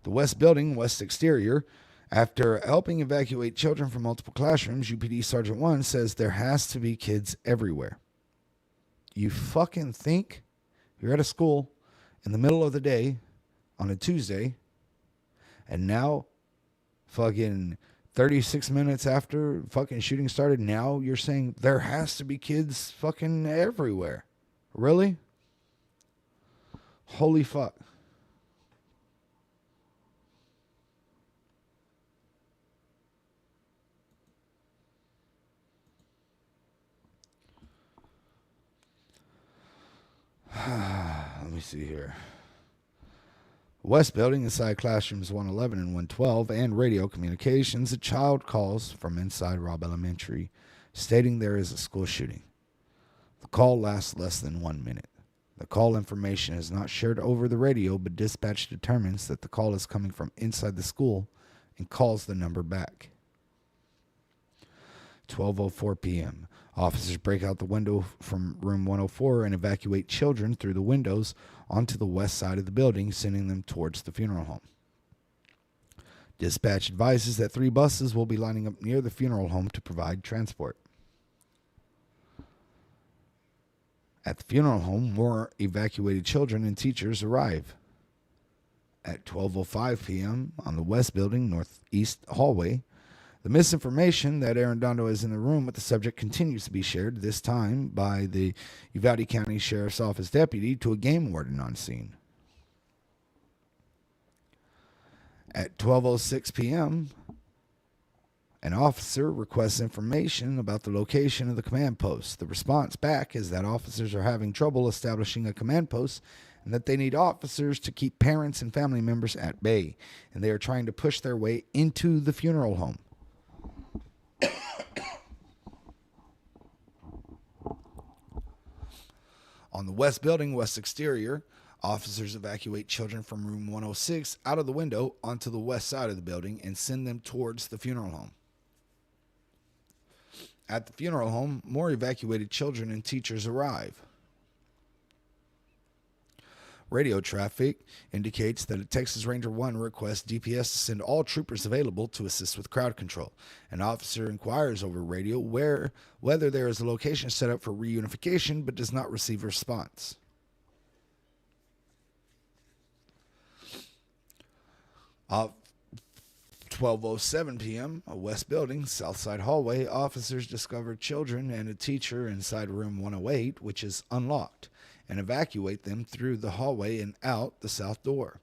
The West Building, West Exterior. After helping evacuate children from multiple classrooms, UPD Sergeant 1 says there has to be kids everywhere. You fucking think you're at a school in the middle of the day on a Tuesday, and now fucking 36 minutes after fucking shooting started, now you're saying there has to be kids fucking everywhere. Really? Holy fuck. Let me see here. West Building, inside classrooms 111 and 112, and radio communications, a child calls from inside Robb Elementary, stating there is a school shooting. The call lasts less than 1 minute. The call information is not shared over the radio, but dispatch determines that the call is coming from inside the school and calls the number back. 12:04 p.m. Officers break out the window from room 104 and evacuate children through the windows onto the west side of the building, sending them towards the funeral home. Dispatch advises that 3 buses will be lining up near the funeral home to provide transport. At the funeral home, more evacuated children and teachers arrive. At 12:05 p.m. on the West Building northeast hallway, the misinformation that Arredondo is in the room with the subject continues to be shared, this time by the Uvalde County Sheriff's Office deputy to a game warden on scene. At 12:06 p.m., an officer requests information about the location of the command post. The response back is that officers are having trouble establishing a command post and that they need officers to keep parents and family members at bay, and they are trying to push their way into the funeral home. On the West Building, West Exterior, officers evacuate children from room 106 out of the window onto the west side of the building and send them towards the funeral home. At the funeral home, more evacuated children and teachers arrive. Radio traffic indicates that a Texas Ranger 1 requests DPS to send all troopers available to assist with crowd control. An officer inquires over radio whether there is a location set up for reunification but does not receive a response. At 12:07 p.m., a West Building, South Side hallway, officers discover children and a teacher inside room 108, which is unlocked, and evacuate them through the hallway and out the south door.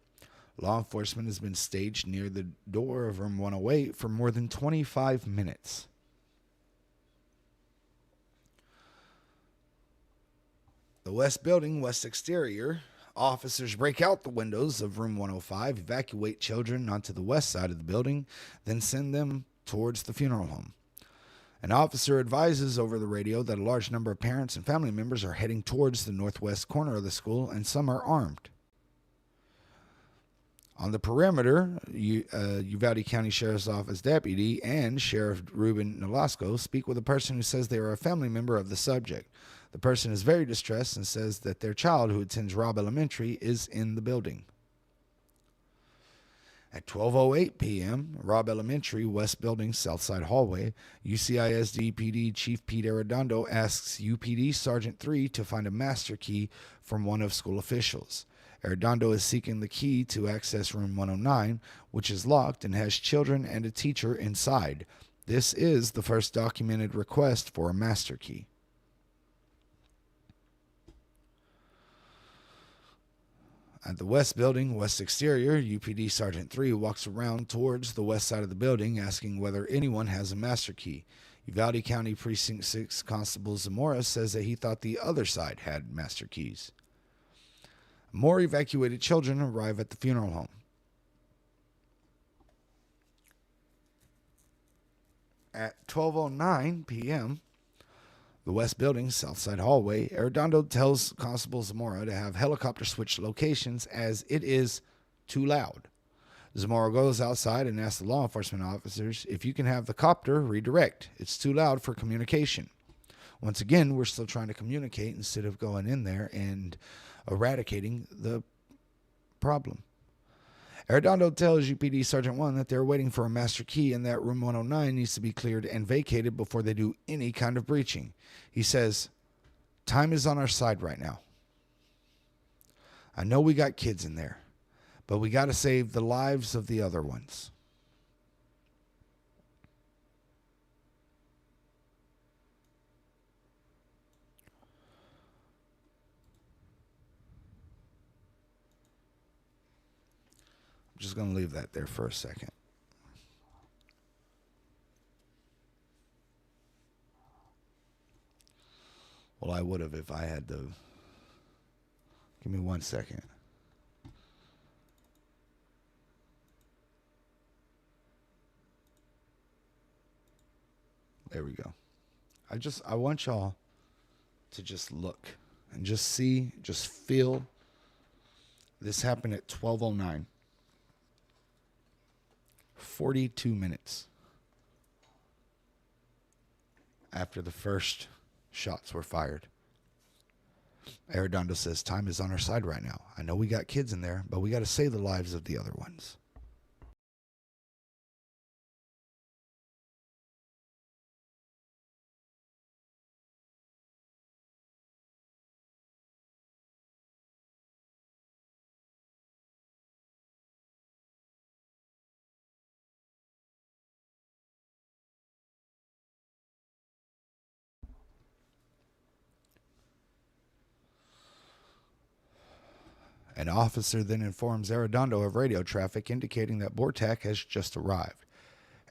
Law enforcement has been staged near the door of room 108 for more than 25 minutes. The West Building, West Exterior, officers break out the windows of room 105, evacuate children onto the west side of the building, then send them towards the funeral home. An officer advises over the radio that a large number of parents and family members are heading towards the northwest corner of the school, and some are armed. On the perimeter, Uvalde County Sheriff's Office deputy and Sheriff Ruben Nolasco speak with a person who says they are a family member of the subject. The person is very distressed and says that their child, who attends Robb Elementary, is in the building. At 12:08 p.m., Robb Elementary, West Building, Southside Hallway, UCISD PD Chief Pete Arredondo asks UPD Sergeant 3 to find a master key from one of school officials. Arredondo is seeking the key to access room 109, which is locked and has children and a teacher inside. This is the first documented request for a master key. At the West Building, West Exterior, UPD Sergeant 3 walks around towards the west side of the building, asking whether anyone has a master key. Uvalde County Precinct 6 Constable Zamora says that he thought the other side had master keys. More evacuated children arrive at the funeral home. At 12:09 p.m., the West Building, Southside Hallway, Arredondo tells Constable Zamora to have helicopter switch locations as it is too loud. Zamora goes outside and asks the law enforcement officers if you can have the copter redirect. It's too loud for communication. Once again, we're still trying to communicate instead of going in there and eradicating the problem. Arredondo tells UPD Sergeant 1 that they're waiting for a master key and that room 109 needs to be cleared and vacated before they do any kind of breaching. He says, time is on our side right now. I know we got kids in there, but we got to save the lives of the other ones. Just going to leave that there for a second. Well, I would have if I had the... Give me 1 second. There we go. I want y'all to just look and just see, just feel. This happened at 12:09. 42 minutes after the first shots were fired. Arredondo says, time is on our side right now. I know we got kids in there, but we got to save the lives of the other ones. An officer then informs Arredondo of radio traffic indicating that Bortak has just arrived.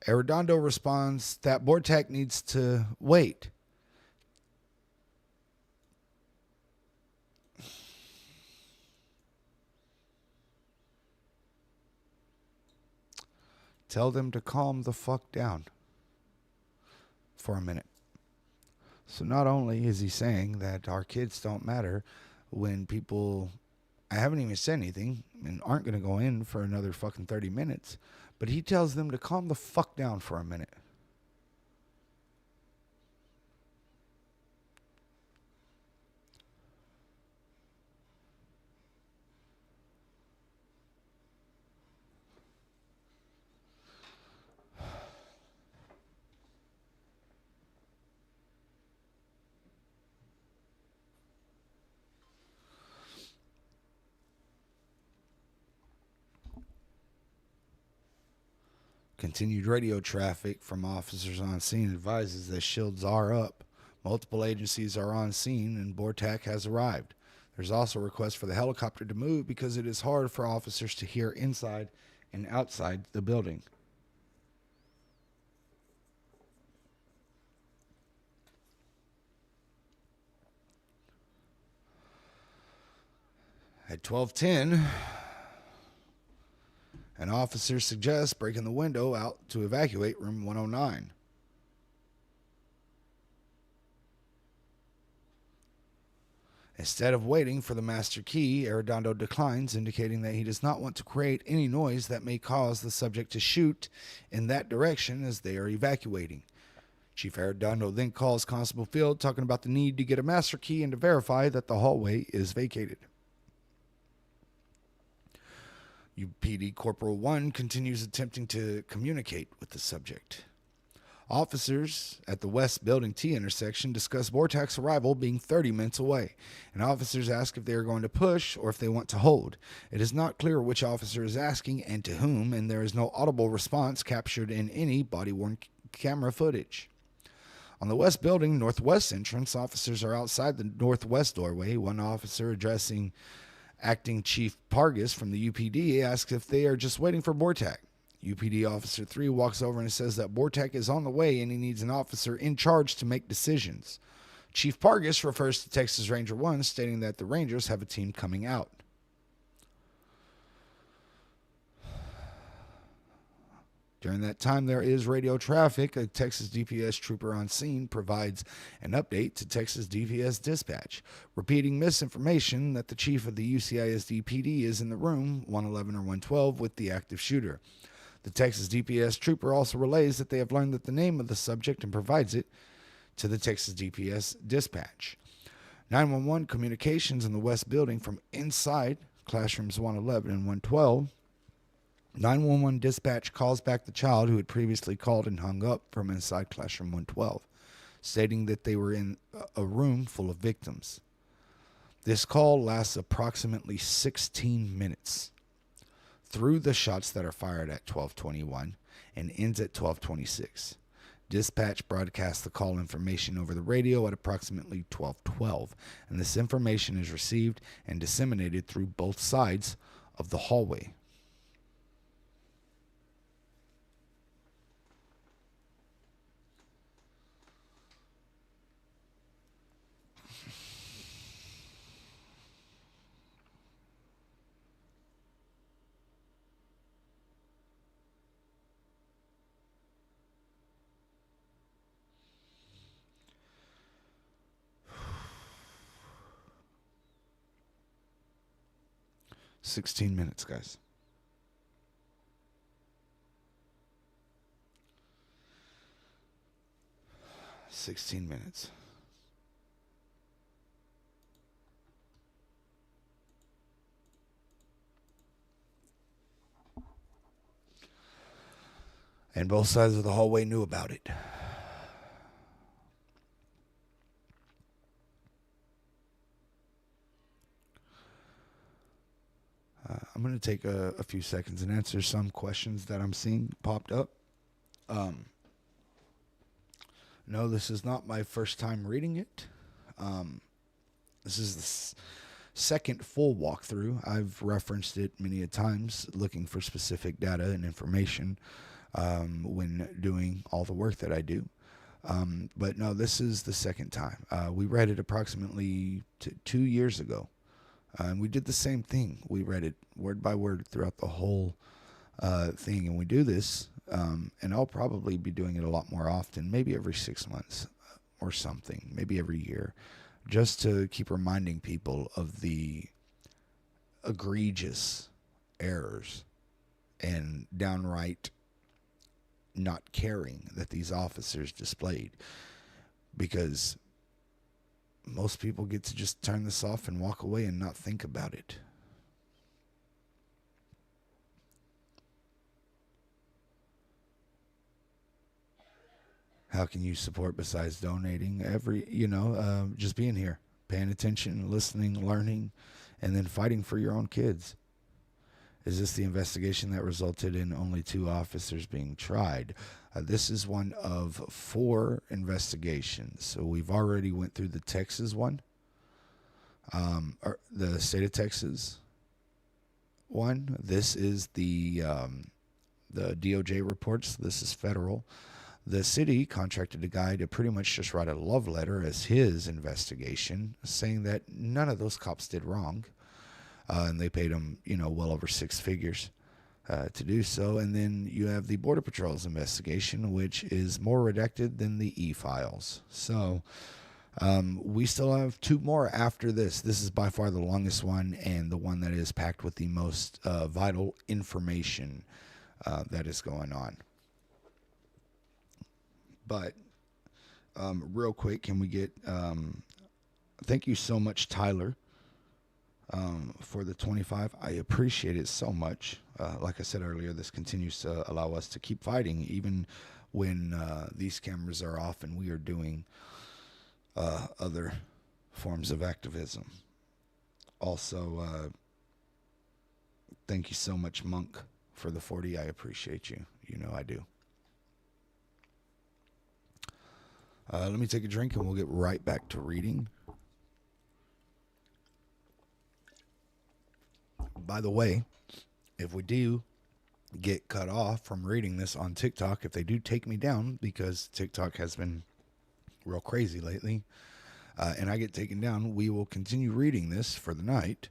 Arredondo responds that Bortak needs to wait. Tell them to calm the fuck down for a minute. So not only is he saying that our kids don't matter when people... I haven't even said anything and aren't going to go in for another fucking 30 minutes. But he tells them to calm the fuck down for a minute. Continued radio traffic from officers on scene advises that shields are up. Multiple agencies are on scene and Bortak has arrived. There's also a request for the helicopter to move because it is hard for officers to hear inside and outside the building. At 12:10, an officer suggests breaking the window out to evacuate room 109. Instead of waiting for the master key, Arredondo declines, indicating that he does not want to create any noise that may cause the subject to shoot in that direction as they are evacuating. Chief Arredondo then calls Constable Field, talking about the need to get a master key and to verify that the hallway is vacated. UPD Corporal 1 continues attempting to communicate with the subject. Officers at the West Building T intersection discuss Bortak's arrival being 30 minutes away, and officers ask if they are going to push or if they want to hold. It is not clear which officer is asking and to whom, and there is no audible response captured in any body-worn camera footage. On the West Building Northwest entrance, officers are outside the northwest doorway. One officer addressing Acting Chief Pargas from the UPD asks if they are just waiting for Bortak. UPD Officer 3 walks over and says that Bortak is on the way and he needs an officer in charge to make decisions. Chief Pargas refers to Texas Ranger 1, stating that the Rangers have a team coming out. During that time, there is radio traffic. A Texas DPS trooper on scene provides an update to Texas DPS dispatch, repeating misinformation that the chief of the UCISD PD is in the room, 111 or 112, with the active shooter. The Texas DPS trooper also relays that they have learned that the name of the subject and provides it to the Texas DPS dispatch. 911 communications in the West Building from inside classrooms 111 and 112. 911 dispatch calls back the child who had previously called and hung up from inside classroom 112, stating that they were in a room full of victims. This call lasts approximately 16 minutes through the shots that are fired at 12:21 and ends at 12:26. Dispatch broadcasts the call information over the radio at approximately 12:12, and this information is received and disseminated through both sides of the hallway. "16 minutes, guys. "16 minutes. And both sides of the hallway knew about it. I'm going to take a few seconds and answer some questions that I'm seeing popped up. No, this is not my first time reading it. This is the second full walkthrough. I've referenced it many a times, looking for specific data and information when doing all the work that I do. But no, this is the second time. We read it approximately 2 years ago. And we did the same thing. We read it word by word throughout the whole thing. And we do this, and I'll probably be doing it a lot more often, maybe every 6 months or something, maybe every year, just to keep reminding people of the egregious errors and downright not caring that these officers displayed. Because most people get to just turn this off and walk away and not think about it. How can you support besides donating? Just being here, paying attention, listening, learning, and then fighting for your own kids. Is this the investigation that resulted in only 2 officers being tried? This is one of 4 investigations. So we've already went through the Texas one, or the state of Texas one. This is the DOJ reports. This is federal. The city contracted a guy to pretty much just write a love letter as his investigation, saying that none of those cops did wrong. And they paid him, well over 6 figures to do so. And then you have the Border Patrol's investigation, which is more redacted than the e-files. So We still have 2 more after this. This is by far the longest one and the one that is packed with the most vital information that is going on. But real quick, can we get thank you so much, Tyler, for the 25. I appreciate it so much. Like I said earlier, this continues to allow us to keep fighting, even when these cameras are off and we are doing other forms of activism. Also, thank you so much, Monk, for the 40. I appreciate you. You know I do. Let me take a drink and we'll get right back to reading. By the way, if we do get cut off from reading this on TikTok, if they do take me down, because TikTok has been real crazy lately, and I get taken down, we will continue reading this for the night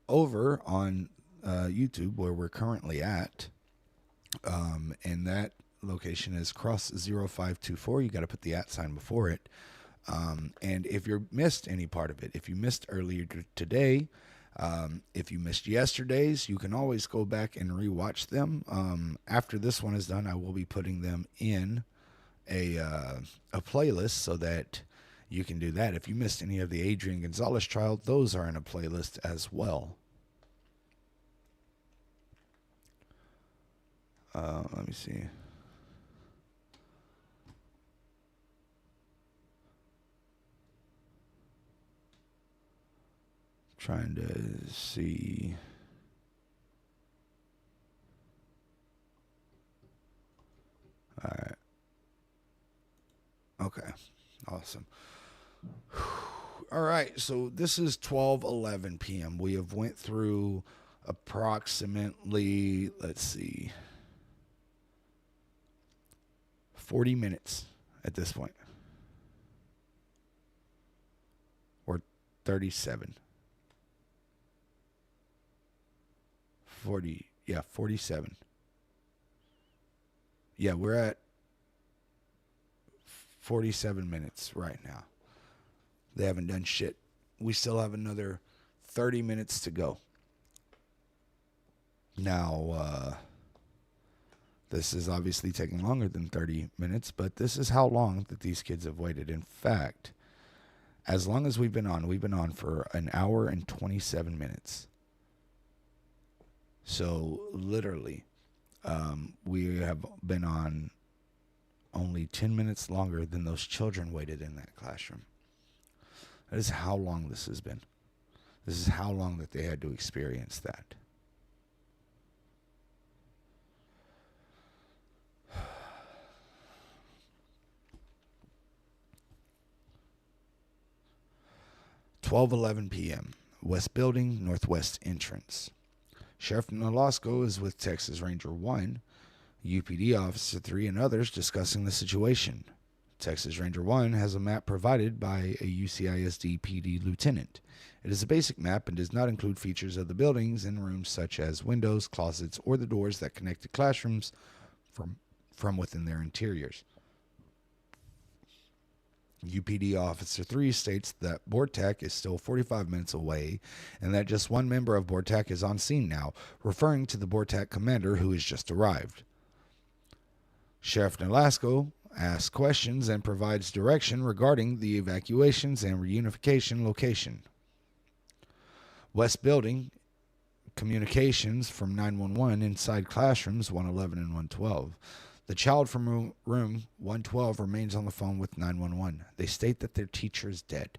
over on YouTube, where we're currently at, and that location is cross 0524. You got to put the @ sign before it. And if you missed any part of it, if you missed earlier today, if you missed yesterday's, you can always go back and rewatch them. After this one is done, I will be putting them in a playlist so that you can do that. If you missed any of the Adrian Gonzalez trial, those are in a playlist as well. Let me see. Trying to see. All right. Okay. Awesome. All right. So this is 12:11 p.m. We have went through approximately, let's see, 40 minutes at this point. Or 37. 47. Yeah, we're at 47 minutes right now. They haven't done shit. We still have another 30 minutes to go. Now, this is obviously taking longer than 30 minutes, but this is how long that these kids have waited. In fact, as long as we've been on for an hour and 27 minutes. So literally, we have been on only 10 minutes longer than those children waited in that classroom. That is how long this has been. This is how long that they had to experience that. (12:11 p.m.) West Building, Northwest entrance. Sheriff Nolasco is with Texas Ranger 1, UPD Officer 3, and others discussing the situation. Texas Ranger 1 has a map provided by a UCISD PD lieutenant. It is a basic map and does not include features of the buildings and rooms such as windows, closets, or the doors that connect to classrooms from within their interiors. UPD Officer 3 states that BORTAC is still 45 minutes away and that just one member of BORTAC is on scene now, referring to the BORTAC commander who has just arrived. Sheriff Nolasco asks questions and provides direction regarding the evacuations and reunification location. West Building, communications from 911 inside classrooms 111 and 112. The child from room 112 remains on the phone with 911. They state that their teacher is dead.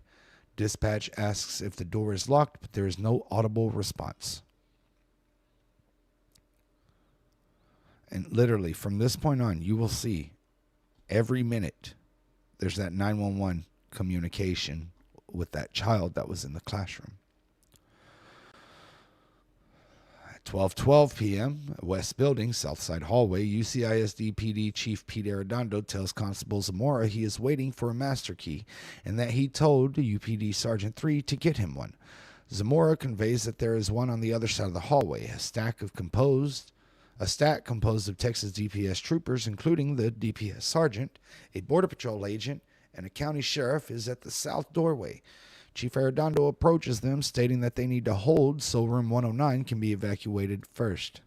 Dispatch asks if the door is locked, but there is no audible response. And literally, from this point on, you will see every minute there's that 911 communication with that child that was in the classroom. 12:12 p.m., West Building, Southside Hallway, UCISD PD Chief Pete Arredondo tells Constable Zamora he is waiting for a master key and that he told UPD Sergeant 3 to get him one. Zamora conveys that there is one on the other side of the hallway, a stack composed of Texas DPS troopers, including the DPS sergeant, a Border Patrol agent, and a county sheriff is at the south doorway. Chief Arredondo approaches them, stating that they need to hold so room 109 can be evacuated first.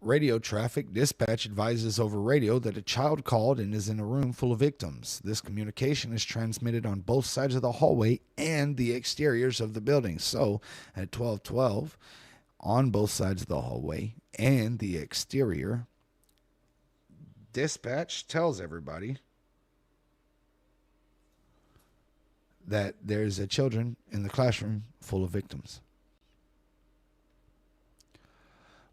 Radio traffic dispatch advises over radio that a child called and is in a room full of victims. This communication is transmitted on both sides of the hallway and the exteriors of the building. So at 12:12, on both sides of the hallway and the exterior, dispatch tells everybody that there's a children in the classroom full of victims.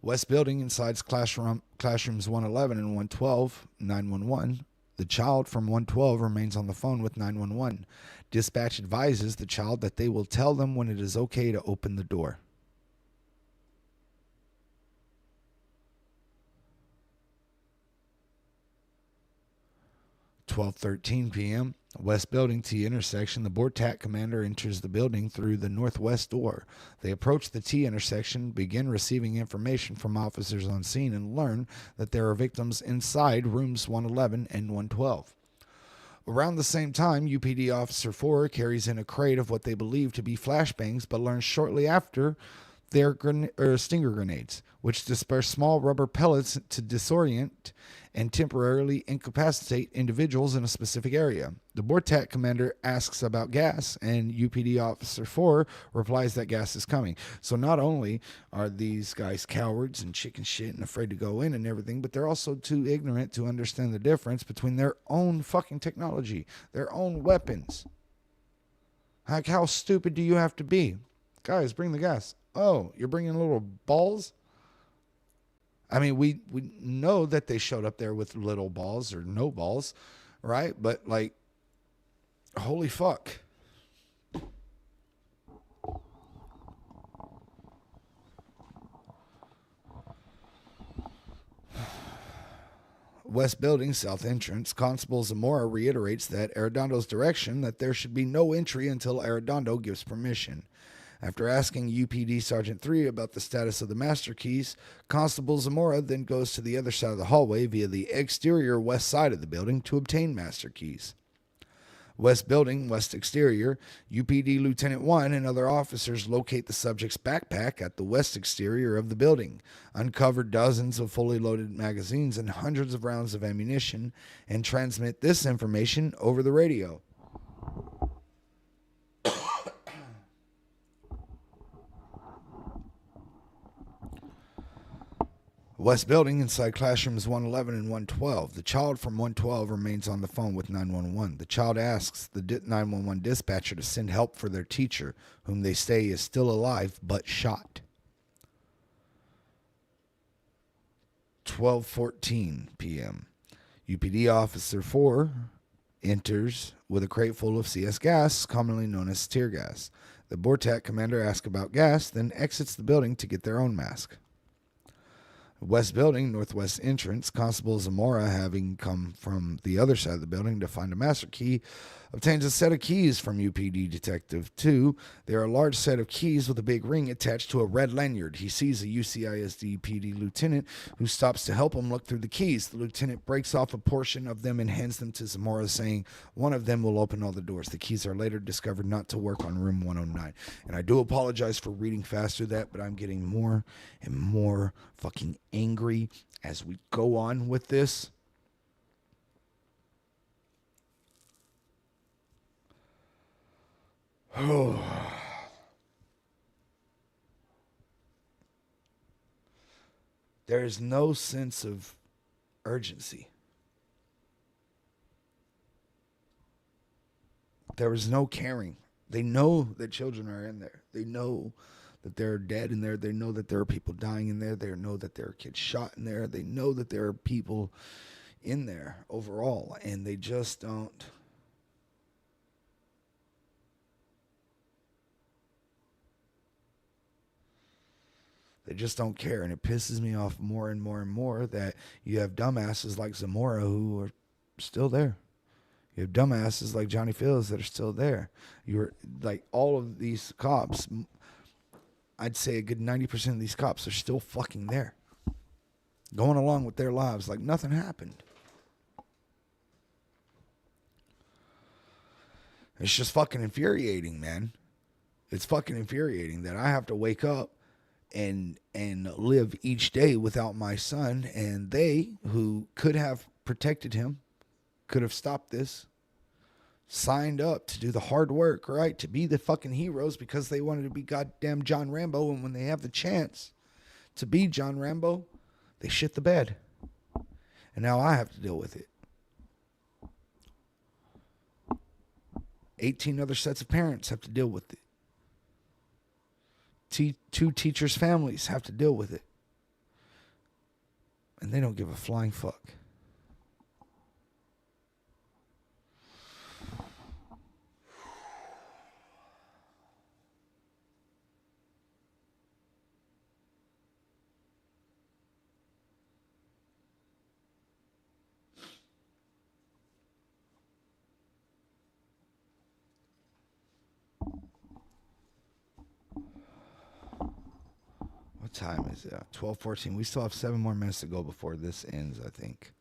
West Building inside classrooms 111 and 112, 911. The child from 112 remains on the phone with 911. Dispatch advises the child that they will tell them when it is okay to open the door. 12:13 p.m. West Building T intersection. The BORTAC commander enters the building through the northwest door. They approach the T intersection, begin receiving information from officers on scene, and learn that there are victims inside rooms 111 and 112. Around the same time, UPD Officer 4 carries in a crate of what they believe to be flashbangs, but learns shortly after they're stinger grenades, which disperse small rubber pellets to disorient and temporarily incapacitate individuals in a specific area. The BORTAC commander asks about gas, and UPD Officer 4 replies that gas is coming. So not only are these guys cowards and chicken shit and afraid to go in and everything, but they're also too ignorant to understand the difference between their own fucking technology, their own weapons. Like, how stupid do you have to be? Guys, bring the gas. Oh, you're bringing little balls? I mean, we know that they showed up there with little balls or no balls, right? But, like, holy fuck. West Building, South Entrance. Constable Zamora reiterates that Arredondo's direction that there should be no entry until Arredondo gives permission. After asking UPD Sergeant 3 about the status of the master keys, Constable Zamora then goes to the other side of the hallway via the exterior west side of the building to obtain master keys. West Building, West Exterior. UPD Lieutenant 1 and other officers locate the subject's backpack at the west exterior of the building, uncover dozens of fully loaded magazines and hundreds of rounds of ammunition, and transmit this information over the radio. West Building, inside classrooms 111 and 112. The child from 112 remains on the phone with 911. The child asks the 911 dispatcher to send help for their teacher, whom they say is still alive but shot. 12:14 p.m. UPD Officer 4 enters with a crate full of CS gas, commonly known as tear gas. The BORTAC commander asks about gas, then exits the building to get their own mask. West Building, Northwest Entrance. Constable Zamora, having come from the other side of the building to find a master key, obtains a set of keys from UPD Detective 2. They are a large set of keys with a big ring attached to a red lanyard. He sees a UCISD PD lieutenant who stops to help him look through the keys. The lieutenant breaks off a portion of them and hands them to Zamora, saying one of them will open all the doors. The keys are later discovered not to work on room 109. And I do apologize for reading faster that, but I'm getting more and more fucking angry as we go on with this. Oh. There is no sense of urgency. There is no caring. They know that children are in there. They know that they're dead in there. They know that there are people dying in there. They know that there are kids shot in there. They know that there are people in there overall, and they just don't. They just don't care, and it pisses me off more and more and more that you have dumbasses like Zamora who are still there. You have dumbasses like Johnny Fields that are still there. You're like all of these cops. I'd say a good 90% of these cops are still fucking there. going along with their lives like nothing happened. It's just fucking infuriating, man. It's fucking infuriating that I have to wake up and live each day without my son, and they, who could have protected him, could have stopped this, signed up to do the hard work, right? To be the fucking heroes because they wanted to be goddamn John Rambo, and when they have the chance to be John Rambo, they shit the bed. And now I have to deal with it. 18 other sets of parents have to deal with it. Two teachers' families have to deal with it. And they don't give a flying fuck. What time is it? 12:14. We still have 7 more minutes to go before this ends, I think.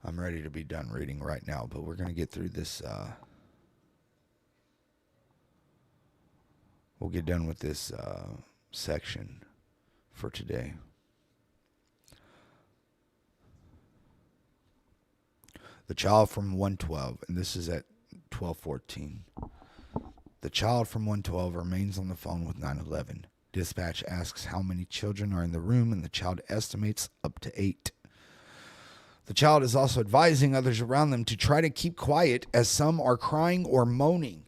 I'm ready to be done reading right now, but we're going to get through this. We'll get done with this section for today. The child from 112, and this is at 12:14. The child from 112 remains on the phone with 911. Dispatch asks how many children are in the room, and the child estimates up to 8. The child is also advising others around them to try to keep quiet as some are crying or moaning.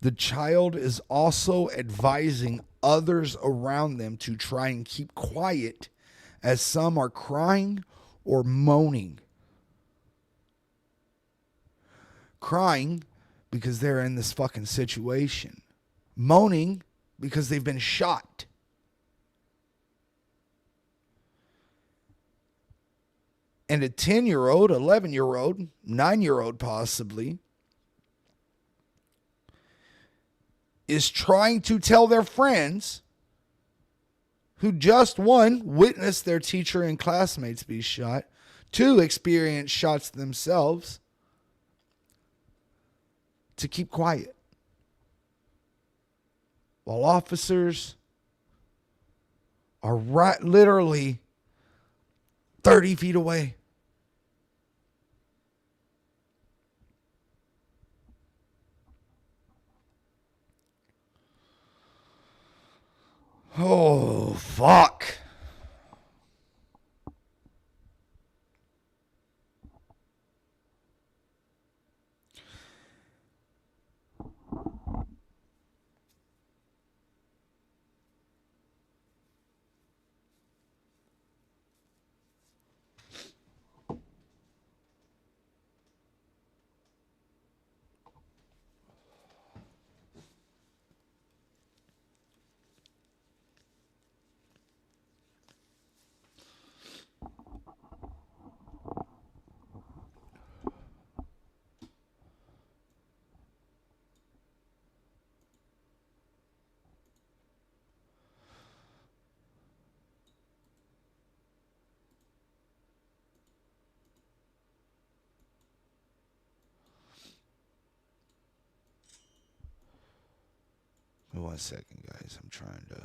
The child is also advising others around them to try and keep quiet as some are crying or moaning. Crying because they're in this fucking situation. Moaning because they've been shot. And a 10-year-old, 11-year-old, 9-year-old possibly, is trying to tell their friends who just, 1, witnessed their teacher and classmates be shot, 2, experienced shots themselves, to keep quiet. While officers are right, literally 30 feet away. Oh, fuck. One second, guys. I'm trying to...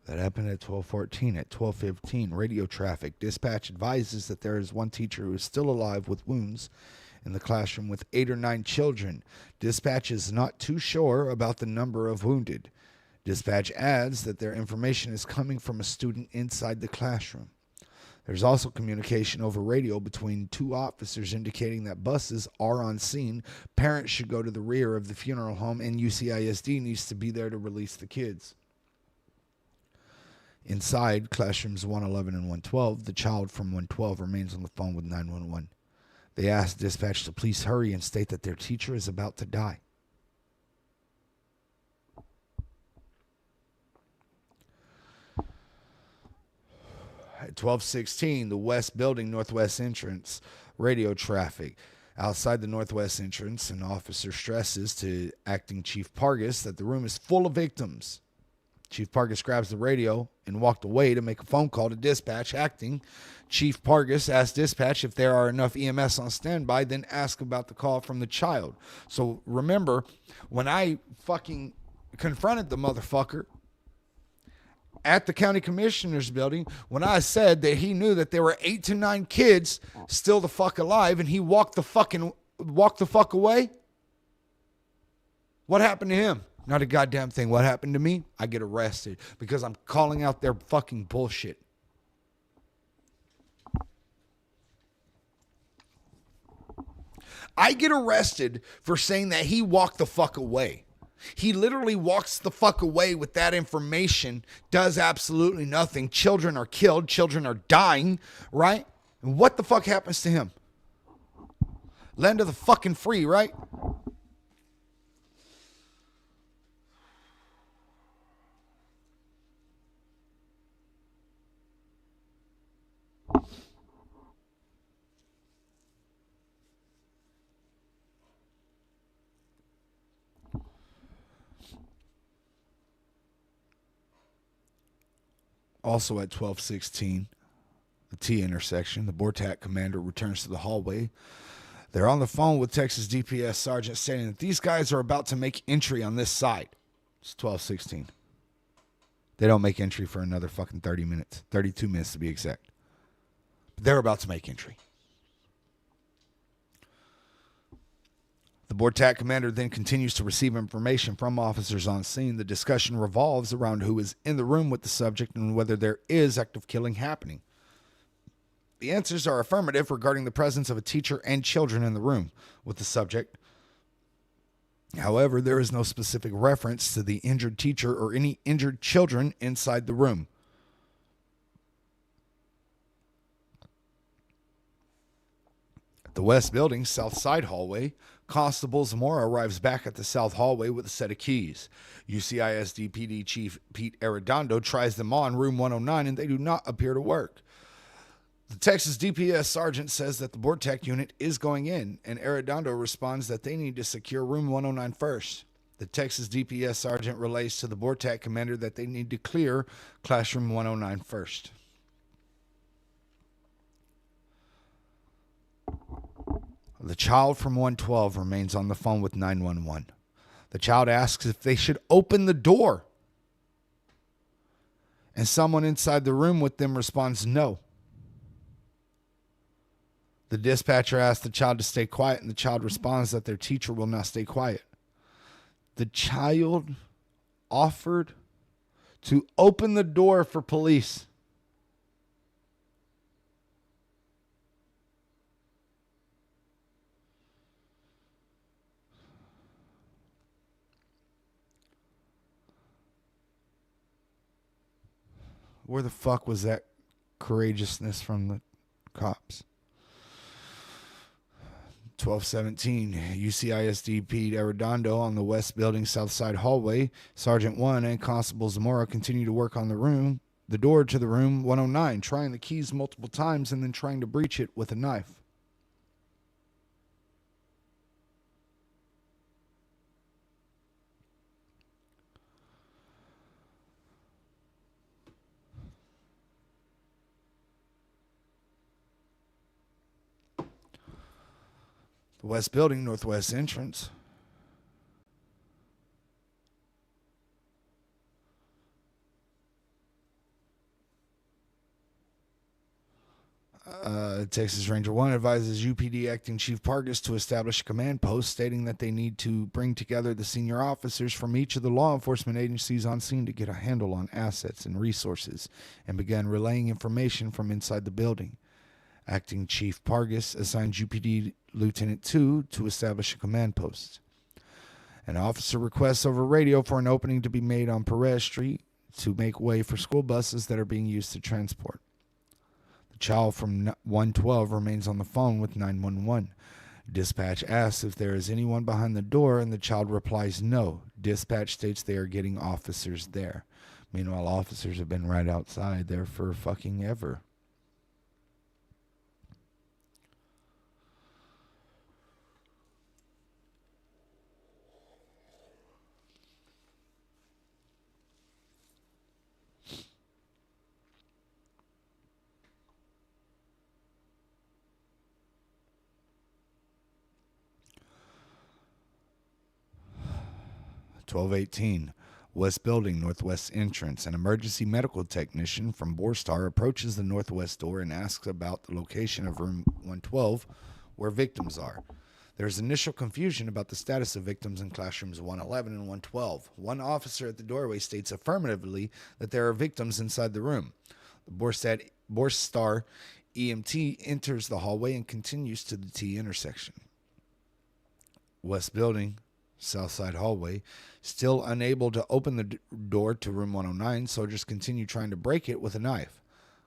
That happened at 12:14. At 12:15, radio traffic. Dispatch advises that there is one teacher who is still alive with wounds in the classroom with 8 or 9 children. Dispatch is not too sure about the number of wounded. Dispatch adds that their information is coming from a student inside the classroom. There's also communication over radio between two officers indicating that buses are on scene. Parents should go to the rear of the funeral home, and UCISD needs to be there to release the kids. Inside classrooms 111 and 112, the child from 112 remains on the phone with 911. They ask dispatch to please hurry and state that their teacher is about to die. At 12:16, the west building, northwest entrance, radio traffic. Outside the northwest entrance, an officer stresses to acting Chief Pargas that the room is full of victims. Chief Pargas grabs the radio and walked away to make a phone call to dispatch. Acting Chief Pargas asked dispatch if there are enough EMS on standby, then ask about the call from the child. So remember, when I fucking confronted the motherfucker at the county commissioner's building, when I said that he knew that there were 8 to 9 kids still the fuck alive and he walked the fuck away, what happened to him? Not a goddamn thing. What happened to me? I get arrested because I'm calling out their fucking bullshit. I get arrested for saying that he walked the fuck away. He literally walks the fuck away with that information, does absolutely nothing. Children are killed. Children are dying, right? And what the fuck happens to him? Land of the fucking free, right? Also at 12:16, the T intersection, the BORTAC commander returns to the hallway. They're on the phone with Texas DPS sergeant stating that these guys are about to make entry on this side. It's 12:16. They don't make entry for another fucking 30 minutes, 32 minutes to be exact. But they're about to make entry. The BORTAC commander then continues to receive information from officers on scene. The discussion revolves around who is in the room with the subject and whether there is active killing happening. The answers are affirmative regarding the presence of a teacher and children in the room with the subject. However, there is no specific reference to the injured teacher or any injured children inside the room. At the west building, south side hallway, Constable Zamora arrives back at the south hallway with a set of keys. UCISD PD Chief Pete Arredondo tries them on room 109 and they do not appear to work. The Texas DPS sergeant says that the BORTAC unit is going in, and Arredondo responds that they need to secure room 109 first. The Texas DPS sergeant relays to the BORTAC commander that they need to clear classroom 109 first. The child from 112 remains on the phone with 911. The child asks if they should open the door. And someone inside the room with them responds no. The dispatcher asks the child to stay quiet, and the child responds that their teacher will not stay quiet. The child offered to open the door for police. Where the fuck was that courageousness from the cops? 12:17, UCISD Pete Arredondo on the west building south side hallway. Sergeant 1 and Constable Zamora continue to work on the door to the room 109, trying the keys multiple times and then trying to breach it with a knife. The west building, northwest entrance. Texas Ranger 1 advises UPD Acting Chief Pargas to establish a command post, stating that they need to bring together the senior officers from each of the law enforcement agencies on scene to get a handle on assets and resources, and began relaying information from inside the building. Acting Chief Pargas assigned UPD Lieutenant 2 to establish a command post. An officer requests over radio for an opening to be made on Perez Street to make way for school buses that are being used to transport. The child from 112 remains on the phone with 911. Dispatch asks if there is anyone behind the door, and the child replies no. Dispatch states they are getting officers there. Meanwhile, officers have been right outside there for fucking ever. (12:18) West Building, Northwest Entrance. An emergency medical technician from Borstar approaches the northwest door and asks about the location of room 112 where victims are. There is initial confusion about the status of victims in classrooms 111 and 112. One officer at the doorway states affirmatively that there are victims inside the room. The Borstar EMT enters the hallway and continues to the T intersection. West Building, South Side hallway. Still unable to open the door to room 109, soldiers continue trying to break it with a knife.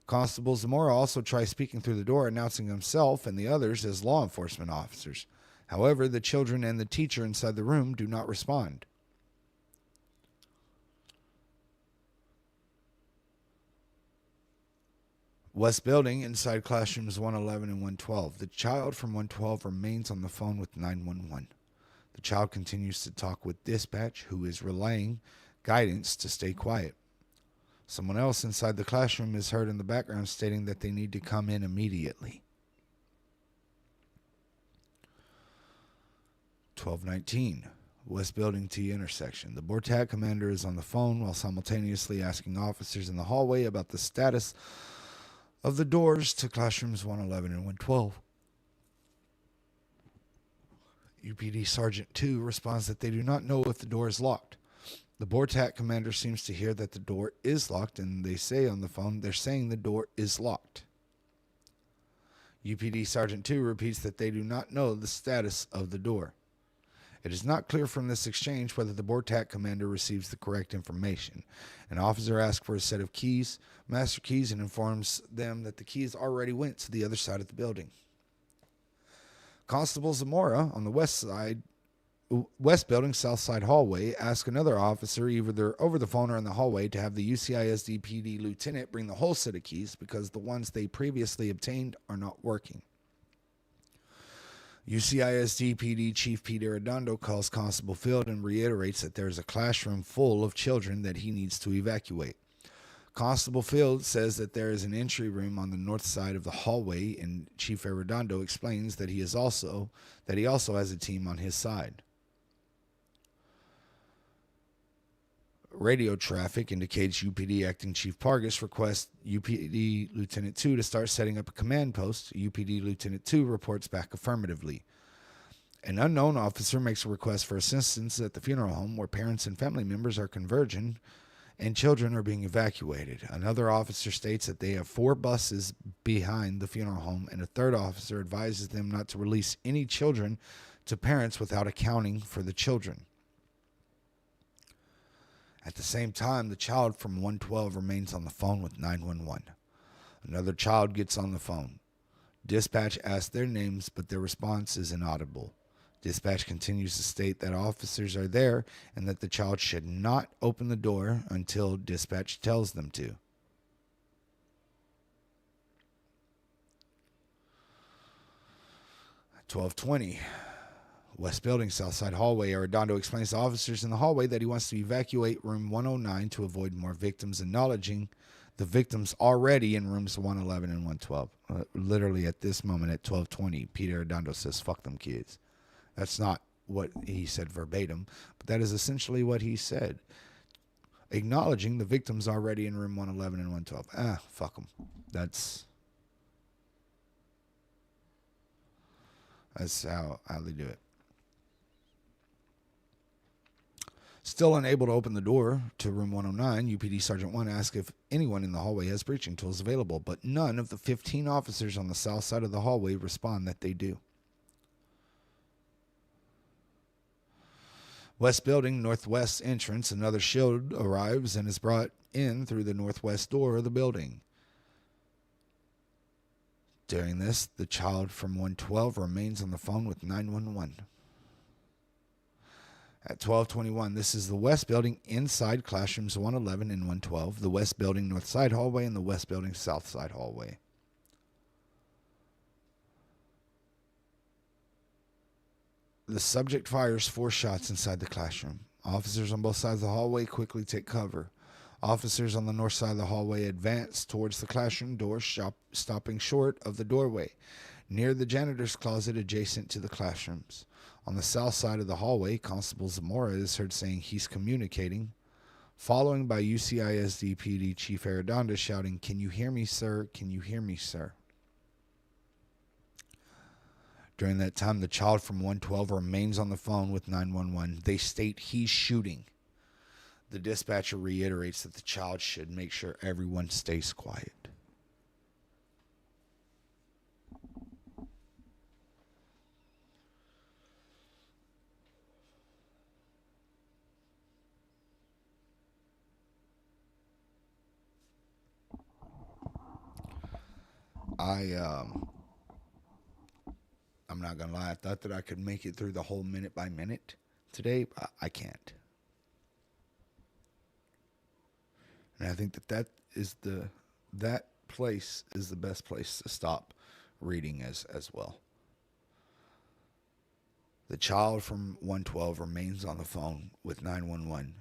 Constable Zamora also tries speaking through the door, announcing himself and the others as law enforcement officers. However, the children and the teacher inside the room do not respond. West Building, inside classrooms 111 and 112. The child from 112 remains on the phone with 911. The child continues to talk with dispatch, who is relaying guidance to stay quiet. Someone else inside the classroom is heard in the background stating that they need to come in immediately. 12:19, West Building T intersection. The BORTAC commander is on the phone while simultaneously asking officers in the hallway about the status of the doors to classrooms 111 and 112. UPD Sergeant 2 responds that they do not know if the door is locked. The BORTAC commander seems to hear that the door is locked, and they say on the phone they're saying the door is locked. UPD Sergeant 2 repeats that they do not know the status of the door. It is not clear from this exchange whether the BORTAC commander receives the correct information. An officer asks for a set of keys, master keys, and informs them that the keys already went to the other side of the building. Constable Zamora on the West Building, South Side hallway, asks another officer, either over the phone or in the hallway, to have the UCISD PD lieutenant bring the whole set of keys because the ones they previously obtained are not working. UCISD PD Chief Pete Arredondo calls Constable Field and reiterates that there is a classroom full of children that he needs to evacuate. Constable Field says that there is an entry room on the north side of the hallway, and Chief Arredondo explains that he also has a team on his side. Radio traffic indicates UPD Acting Chief Pargas requests UPD Lieutenant 2 to start setting up a command post. UPD Lieutenant 2 reports back affirmatively. An unknown officer makes a request for assistance at the funeral home where parents and family members are converging and children are being evacuated. Another officer states that they have 4 buses behind the funeral home, and a third officer advises them not to release any children to parents without accounting for the children. At the same time, the child from 112 remains on the phone with 911. Another child gets on the phone. Dispatch asks their names, but their response is inaudible. Dispatch continues to state that officers are there and that the child should not open the door until dispatch tells them to. At 12:20, West Building, South Side hallway. Arredondo explains to officers in the hallway that he wants to evacuate room 109 to avoid more victims, acknowledging the victims already in rooms 111 and 112. Literally at this moment at 12:20, Peter Arredondo says, "Fuck them kids." That's not what he said verbatim, but that is essentially what he said. Acknowledging the victims already in room 111 and 112. Fuck them. That's That's how they do it. Still unable to open the door to room 109, UPD Sergeant 1 asks if anyone in the hallway has breaching tools available, but none of the 15 officers on the south side of the hallway respond that they do. West building, northwest entrance, another shield arrives and is brought in through the northwest door of the building. During this, the child from 112 remains on the phone with 911. At 12:21, this is the West Building inside classrooms 111 and 112, the West Building north side hallway, and the West Building south side hallway. The subject fires 4 shots inside the classroom. Officers on both sides of the hallway quickly take cover. Officers on the north side of the hallway advance towards the classroom door, stopping short of the doorway, near the janitor's closet adjacent to the classrooms. On the south side of the hallway, Constable Zamora is heard saying he's communicating, following by UCISD PD Chief Arredondo shouting, "Can you hear me, sir? Can you hear me, sir?" During that time, the child from 112 remains on the phone with 911. They state he's shooting. The dispatcher reiterates that the child should make sure everyone stays quiet. I'm not going to lie. I thought that I could make it through the whole minute by minute today. But I can't. And I think that that place is the best place to stop reading as well. The child from 112 remains on the phone with 911.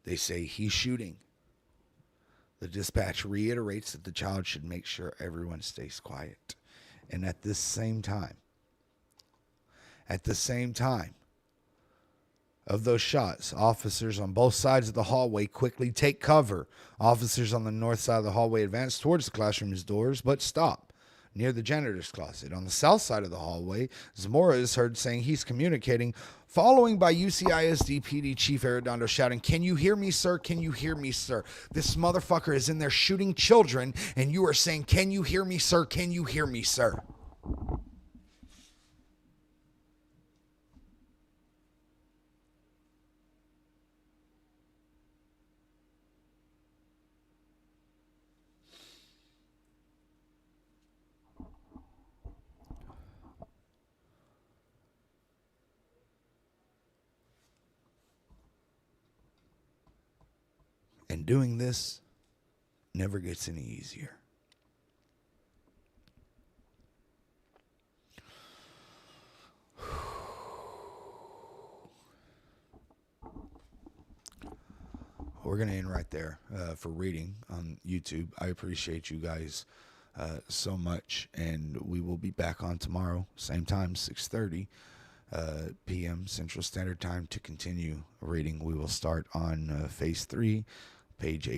They say he's shooting. The dispatch reiterates that the child should make sure everyone stays quiet. And at the same time of those shots, officers on both sides of the hallway quickly take cover. Officers on the north side of the hallway advance towards the classroom's doors, but stop near the janitor's closet. On the south side of the hallway, Zamora is heard saying he's communicating, following by UCISD PD Chief Arredondo shouting, "Can you hear me, sir? Can you hear me, sir? This motherfucker is in there shooting children, and you are saying, 'Can you hear me, sir? Can you hear me, sir?'" And doing this never gets any easier. We're going to end right there for reading on YouTube. I appreciate you guys so much, and we will be back on tomorrow, same time, 6:30 p.m. Central Standard Time to continue reading. We will start on Phase 3, page 80.